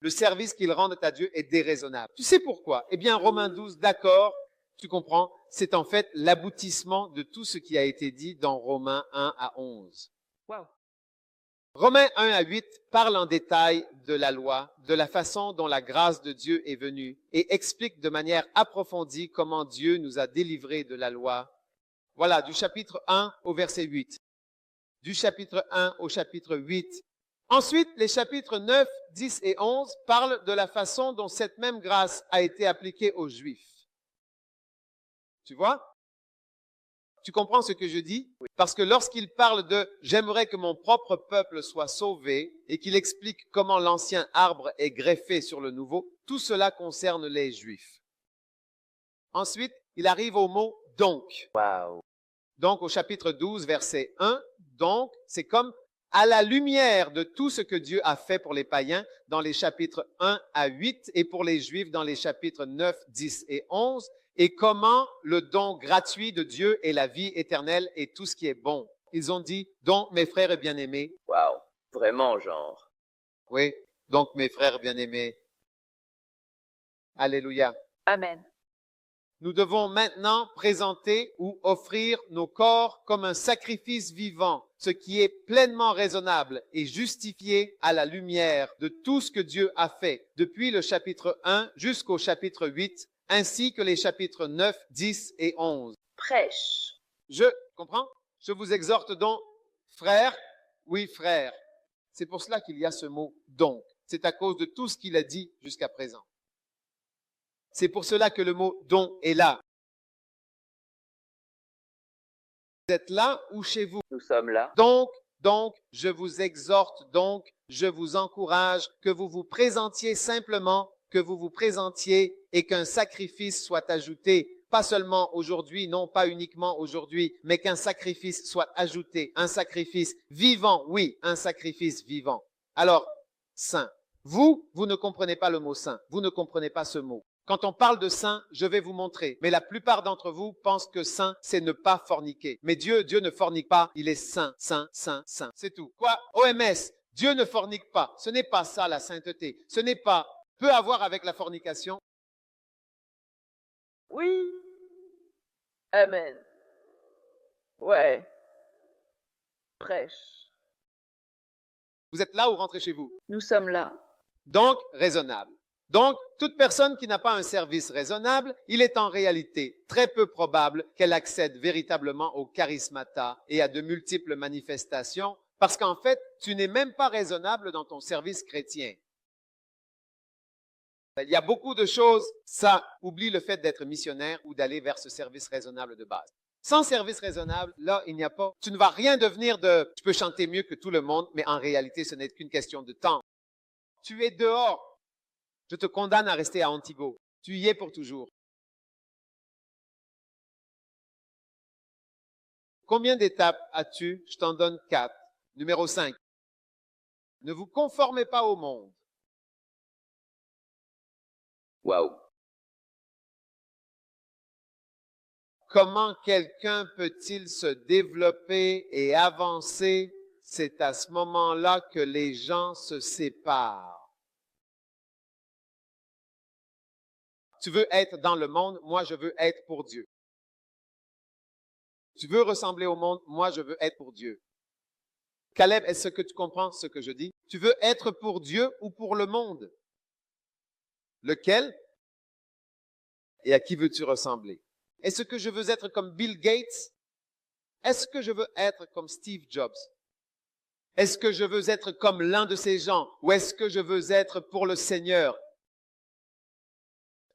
Speaker 1: Le service qu'ils rendent à Dieu est déraisonnable. Tu sais pourquoi? Eh bien, Romains 12, d'accord, tu comprends, c'est en fait l'aboutissement de tout ce qui a été dit dans Romains 1 à 11.
Speaker 17: Wow.
Speaker 1: Romains 1 à 8 parle en détail de la loi, de la façon dont la grâce de Dieu est venue et explique de manière approfondie comment Dieu nous a délivrés de la loi. Voilà, du chapitre 1 au verset 8. Du chapitre 1 au chapitre 8. Ensuite, les chapitres 9, 10 et 11 parlent de la façon dont cette même grâce a été appliquée aux Juifs. Tu vois? Tu comprends ce que je dis? Parce que lorsqu'il parle de « j'aimerais que mon propre peuple soit sauvé » et qu'il explique comment l'ancien arbre est greffé sur le nouveau, tout cela concerne les Juifs. Ensuite, il arrive au mot « donc ».
Speaker 3: Wow.
Speaker 1: Donc, au chapitre 12, verset 1, donc, c'est comme à la lumière de tout ce que Dieu a fait pour les païens dans les chapitres 1 à 8 et pour les Juifs dans les chapitres 9, 10 et 11, et comment le don gratuit de Dieu est la vie éternelle et tout ce qui est bon. Ils ont dit, donc mes frères bien-aimés.
Speaker 3: Wow, vraiment genre.
Speaker 1: Oui, donc mes frères bien-aimés. Alléluia.
Speaker 17: Amen.
Speaker 1: Nous devons maintenant présenter ou offrir nos corps comme un sacrifice vivant, ce qui est pleinement raisonnable et justifié à la lumière de tout ce que Dieu a fait depuis le chapitre 1 jusqu'au chapitre 8, ainsi que les chapitres 9, 10 et 11.
Speaker 9: Prêche.
Speaker 1: Je comprends? Je vous exhorte donc, frères, oui, frères. C'est pour cela qu'il y a ce mot donc. C'est à cause de tout ce qu'il a dit jusqu'à présent. C'est pour cela que le mot don est là. Vous êtes là ou chez vous?
Speaker 3: Nous sommes là.
Speaker 1: Donc, je vous exhorte, donc, je vous encourage que vous vous présentiez simplement, que vous vous présentiez et qu'un sacrifice soit ajouté. Pas seulement aujourd'hui, non pas uniquement aujourd'hui, mais qu'un sacrifice soit ajouté. Un sacrifice vivant, oui, un sacrifice vivant. Alors, saint. Vous ne comprenez pas le mot saint. Vous ne comprenez pas ce mot. Quand on parle de saint, je vais vous montrer. Mais la plupart d'entre vous pensent que saint, c'est ne pas forniquer. Mais Dieu ne fornique pas. Il est saint, saint, saint, saint. C'est tout. Quoi? OMS, Dieu ne fornique pas. Ce n'est pas ça la sainteté. Ce n'est pas, peut avoir avec la fornication.
Speaker 9: Oui. Amen. Ouais. Prêche.
Speaker 1: Vous êtes là ou rentrez chez vous?
Speaker 9: Nous sommes là.
Speaker 1: Donc, raisonnable. Donc, toute personne qui n'a pas un service raisonnable, il est en réalité très peu probable qu'elle accède véritablement au charismata et à de multiples manifestations, parce qu'en fait, tu n'es même pas raisonnable dans ton service chrétien. Il y a beaucoup de choses, ça oublie le fait d'être missionnaire ou d'aller vers ce service raisonnable de base. Sans service raisonnable, là, il n'y a pas, tu ne vas rien devenir de, tu peux chanter mieux que tout le monde, mais en réalité, ce n'est qu'une question de temps. Tu es dehors. Je te condamne à rester à Antigo. Tu y es pour toujours. Combien d'étapes as-tu? Je t'en donne 4. Numéro 5. Ne vous conformez pas au monde.
Speaker 3: Waouh.
Speaker 1: Comment quelqu'un peut-il se développer et avancer? C'est à ce moment-là que les gens se séparent. Tu veux être dans le monde, moi je veux être pour Dieu. Tu veux ressembler au monde, moi je veux être pour Dieu. Caleb, est-ce que tu comprends ce que je dis? Tu veux être pour Dieu ou pour le monde? Lequel? Et à qui veux-tu ressembler? Est-ce que je veux être comme Bill Gates? Est-ce que je veux être comme Steve Jobs? Est-ce que je veux être comme l'un de ces gens? Ou est-ce que je veux être pour le Seigneur?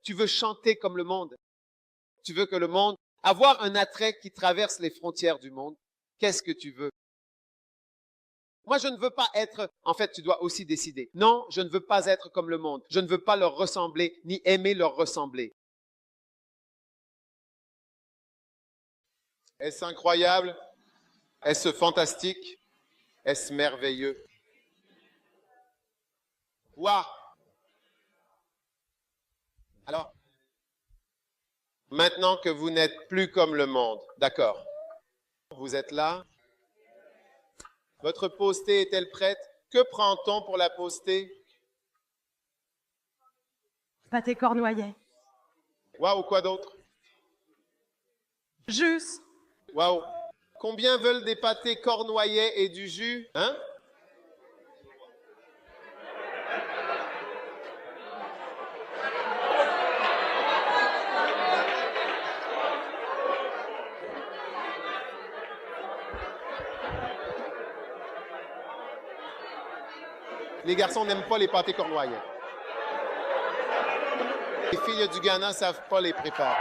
Speaker 1: Tu veux chanter comme le monde. Tu veux que le monde, avoir un attrait qui traverse les frontières du monde. Qu'est-ce que tu veux? Moi, je ne veux pas être, en fait, tu dois aussi décider. Non, je ne veux pas être comme le monde. Je ne veux pas leur ressembler, ni aimer leur ressembler. Est-ce incroyable? Est-ce fantastique? Est-ce merveilleux? Waouh! Alors, maintenant que vous n'êtes plus comme le monde, d'accord? Vous êtes là? Votre pause thé est-elle prête? Que prend-on pour la pause thé?
Speaker 18: Pâté cornoyer.
Speaker 1: Waouh, quoi d'autre?
Speaker 18: Jus.
Speaker 1: Waouh! Combien veulent des pâtés cornoyais et du jus? Hein? Les garçons n'aiment pas les pâtés cornoyais. Les filles du Ghana ne savent pas les préparer.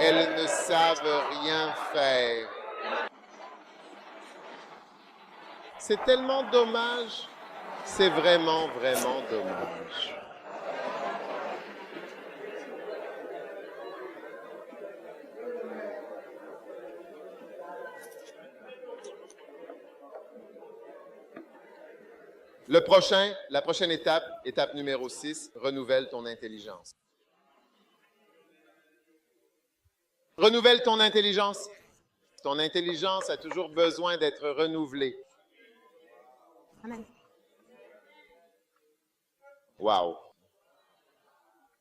Speaker 1: Elles ne savent rien faire. C'est tellement dommage. C'est vraiment, vraiment dommage. La prochaine étape, étape numéro 6, renouvelle ton intelligence. Renouvelle ton intelligence. Ton intelligence a toujours besoin d'être renouvelée.
Speaker 18: Amen.
Speaker 1: Wow.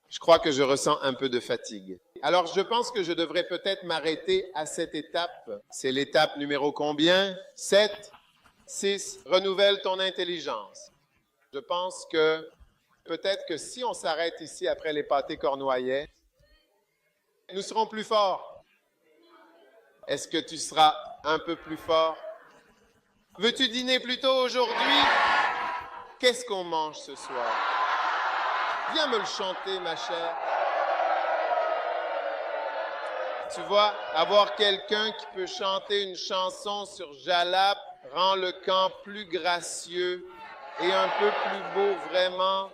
Speaker 1: Je crois que je ressens un peu de fatigue. Alors, je pense que je devrais peut-être m'arrêter à cette étape. C'est l'étape numéro combien? 7, 6. Renouvelle ton intelligence. Je pense que peut-être que si on s'arrête ici après les pâtés cornoyais, Nous serons plus forts. Est-ce que tu seras un peu plus fort? Veux-tu dîner plus tôt aujourd'hui? Qu'est-ce qu'on mange ce soir? Viens me le chanter, ma chère. Tu vois, avoir quelqu'un qui peut chanter une chanson sur Jalap rend le camp plus gracieux et un peu plus beau, vraiment.